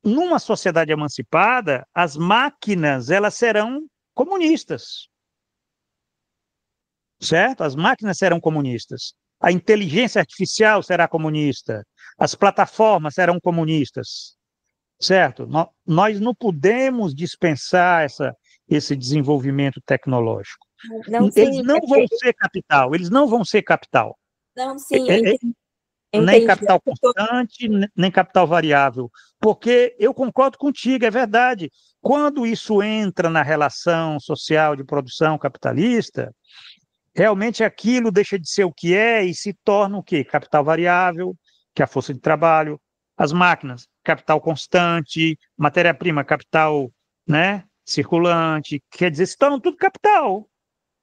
A: Numa sociedade emancipada, as máquinas elas serão comunistas, certo? As máquinas serão comunistas. A inteligência artificial será comunista. As plataformas serão comunistas, certo? Nós não podemos dispensar esse desenvolvimento tecnológico.
D: Não,
A: Eles
D: sim,
A: não vão ser capital, eles não vão ser capital.
D: não, sim,
A: Nem
D: entendi.
A: capital constante, nem capital variável. Porque eu concordo contigo, é verdade. quando isso entra na relação social de produção capitalista, realmente aquilo deixa de ser o que é e se torna o quê? Capital variável, que é a força de trabalho, as máquinas, capital constante, matéria-prima, capital, né, circulante, quer dizer, se tornam tudo capital.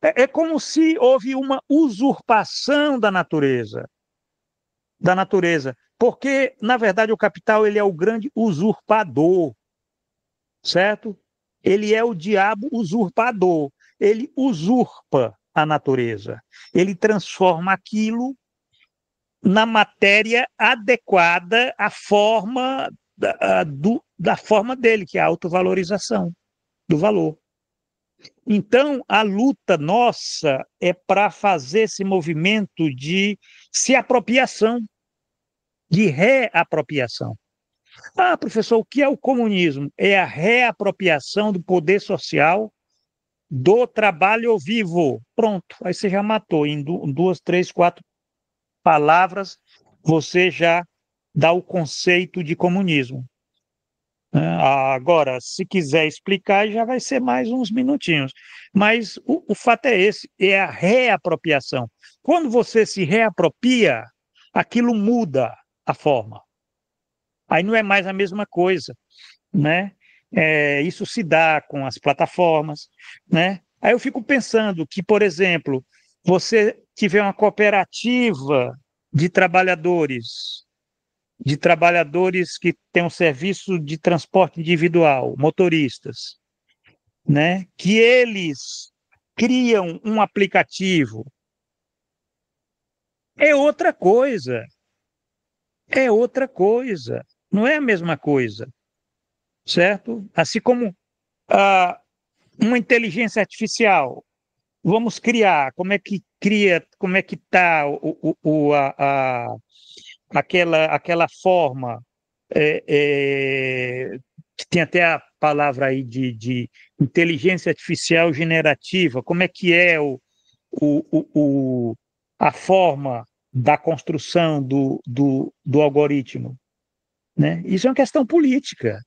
A: É como se houve uma usurpação da natureza, porque, na verdade, o capital ele é o grande usurpador, certo? Ele é o diabo usurpador, ele usurpa a natureza, ele transforma aquilo na matéria adequada à forma da forma dele, que é a autovalorização do valor. Então, a luta nossa é para fazer esse movimento de se apropriação, de reapropriação. Ah, professor, o que é o comunismo? É a reapropriação do poder social do trabalho vivo. Pronto, aí você já matou. Em 2, 3, 4 palavras, você já dá o conceito de comunismo. Agora, se quiser explicar, já vai ser mais uns minutinhos. Mas o fato é esse, é a reapropriação. Quando você se reapropria, aquilo muda a forma. Aí não é mais a mesma coisa, né? Isso se dá com as plataformas, né? Aí eu fico pensando que, por exemplo, você tiver uma cooperativa de trabalhadores que têm um serviço de transporte individual, motoristas, né? Que eles criam um aplicativo. É outra coisa, não é a mesma coisa, certo? Assim como uma inteligência artificial, vamos criar, como é que está aquela forma, que tem até a palavra aí de inteligência artificial generativa, como é que é a forma da construção do algoritmo, né? Isso é uma questão política,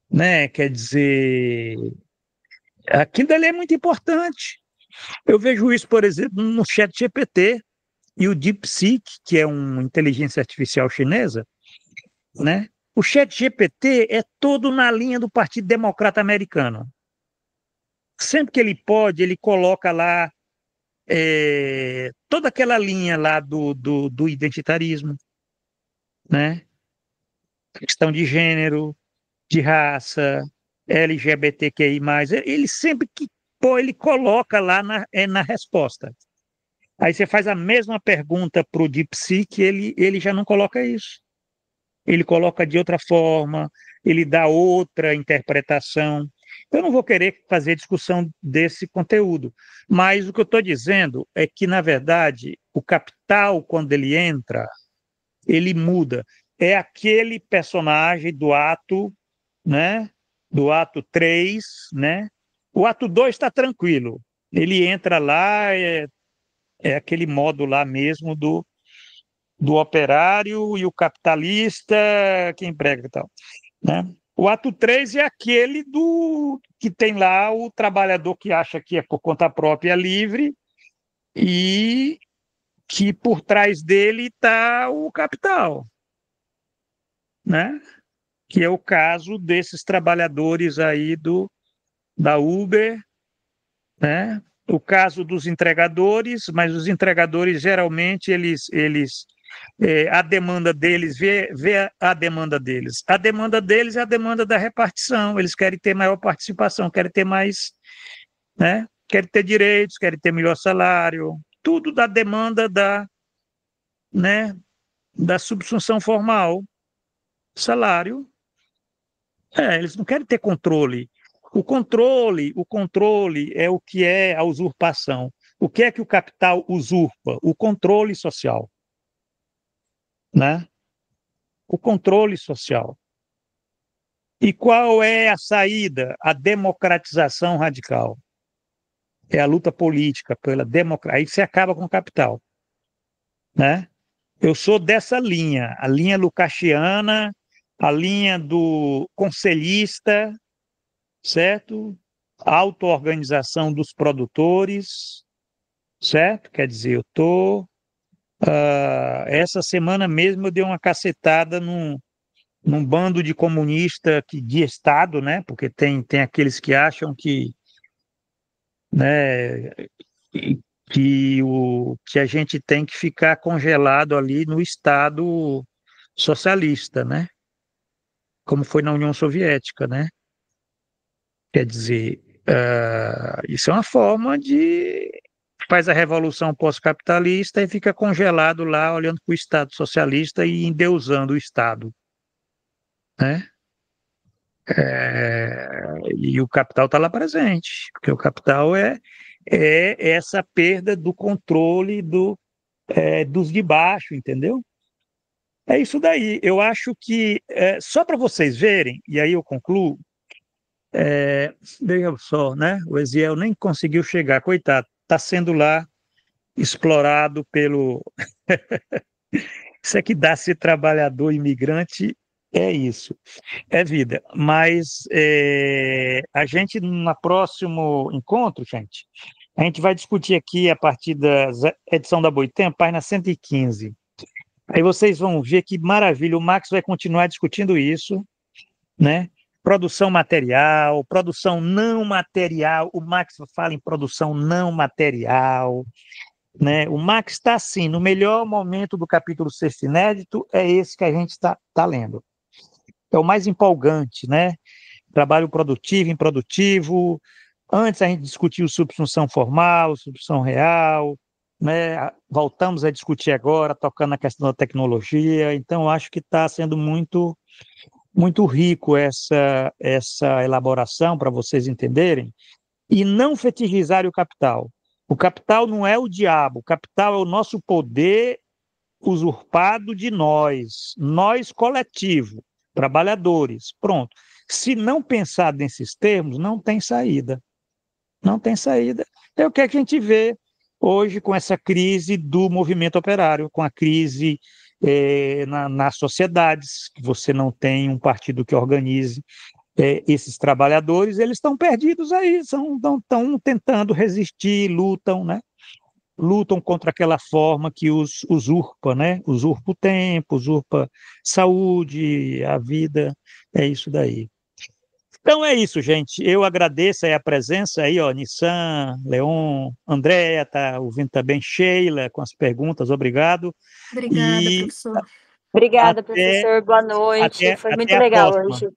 A: né? Quer dizer, aquilo dali é muito importante. Eu vejo isso, por exemplo, no ChatGPT e o DeepSeek, que é uma inteligência artificial chinesa, né? O ChatGPT é todo na linha do Partido Democrata Americano. Sempre que ele pode, ele coloca lá toda aquela linha lá do identitarismo, né? Questão de gênero, de raça, LGBTQI+. Ele sempre que pode, ele coloca lá na resposta. Aí você faz a mesma pergunta para o DeepSeek, ele já não coloca isso. Ele coloca de outra forma, ele dá outra interpretação. Eu não vou querer fazer discussão desse conteúdo, mas o que eu estou dizendo é que, na verdade, o capital, quando ele entra, ele muda. É aquele personagem do ato, né? Do ato 3, né? O ato 2 está tranquilo. Ele entra lá, é aquele modo lá mesmo do operário e o capitalista que emprega e tal, né? O ato 3 é aquele que tem lá o trabalhador que acha que é por conta própria livre e que por trás dele está o capital, né? Que é o caso desses trabalhadores aí da Uber, né? O caso dos entregadores, mas os entregadores geralmente a demanda deles, vê a demanda deles. A demanda deles é a demanda da repartição, eles querem ter maior participação, querem ter mais, né? Querem ter direitos, querem ter melhor salário, tudo da demanda né, da subsunção formal, salário. Eles não querem ter controle. O controle é o que é a usurpação. O que é que o capital usurpa? O controle social, né? O controle social. E qual é a saída? A democratização radical. É a luta política pela democracia. Aí você acaba com o capital, né? Eu sou dessa linha, a linha lucasiana, a linha do conselhista, certo? Auto-organização dos produtores, certo? Quer dizer, eu estou... essa semana mesmo eu dei uma cacetada num bando de comunista de Estado, né? Porque tem aqueles que acham que, né, que a gente tem que ficar congelado ali no Estado socialista, né? Como foi na União Soviética, né? Quer dizer, isso é uma forma de... faz a revolução pós-capitalista e fica congelado lá, olhando para o Estado socialista e endeusando o Estado, né? E o capital está lá presente, porque o capital é essa perda do controle dos de baixo, entendeu? É isso daí. Eu acho que, só para vocês verem, e aí eu concluo, veja só, né? O Eziel nem conseguiu chegar, coitado, está sendo lá explorado pelo... Isso é que dá ser trabalhador imigrante, é isso, é vida. Mas a gente, no próximo encontro, gente, a gente vai discutir aqui a partir da edição da Boitempo, página 115. Aí vocês vão ver que maravilha, o Marx vai continuar discutindo isso, né? Produção material, produção não material, o Marx fala em produção não material, né? O Marx está assim, no melhor momento do capítulo 6º inédito, é esse que a gente está lendo. É o mais empolgante, né? Trabalho produtivo, improdutivo. Antes a gente discutiu subsunção formal, subsunção real, né? Voltamos a discutir agora, tocando na questão da tecnologia. Então, acho que está sendo muito, muito rico essa elaboração, para vocês entenderem, e não fetichizar o capital. O capital não é o diabo, o capital é o nosso poder usurpado de nós coletivo, trabalhadores, pronto. Se não pensar nesses termos, não tem saída. Não tem saída. É o que a gente vê hoje com essa crise do movimento operário, com a crise nas sociedades, que você não tem um partido que organize esses trabalhadores, eles estão perdidos aí, estão tentando resistir, lutam, né? Lutam contra aquela forma que os usurpa, né? Usurpa o tempo, usurpa saúde, a vida, é isso daí. Então é isso, gente. Eu agradeço aí a presença aí, ó, Nissan, Leon, Andréa, tá ouvindo também, Sheila, com as perguntas, obrigado.
B: Obrigada, professor.
D: Obrigada, professor. Boa noite. Foi muito legal hoje.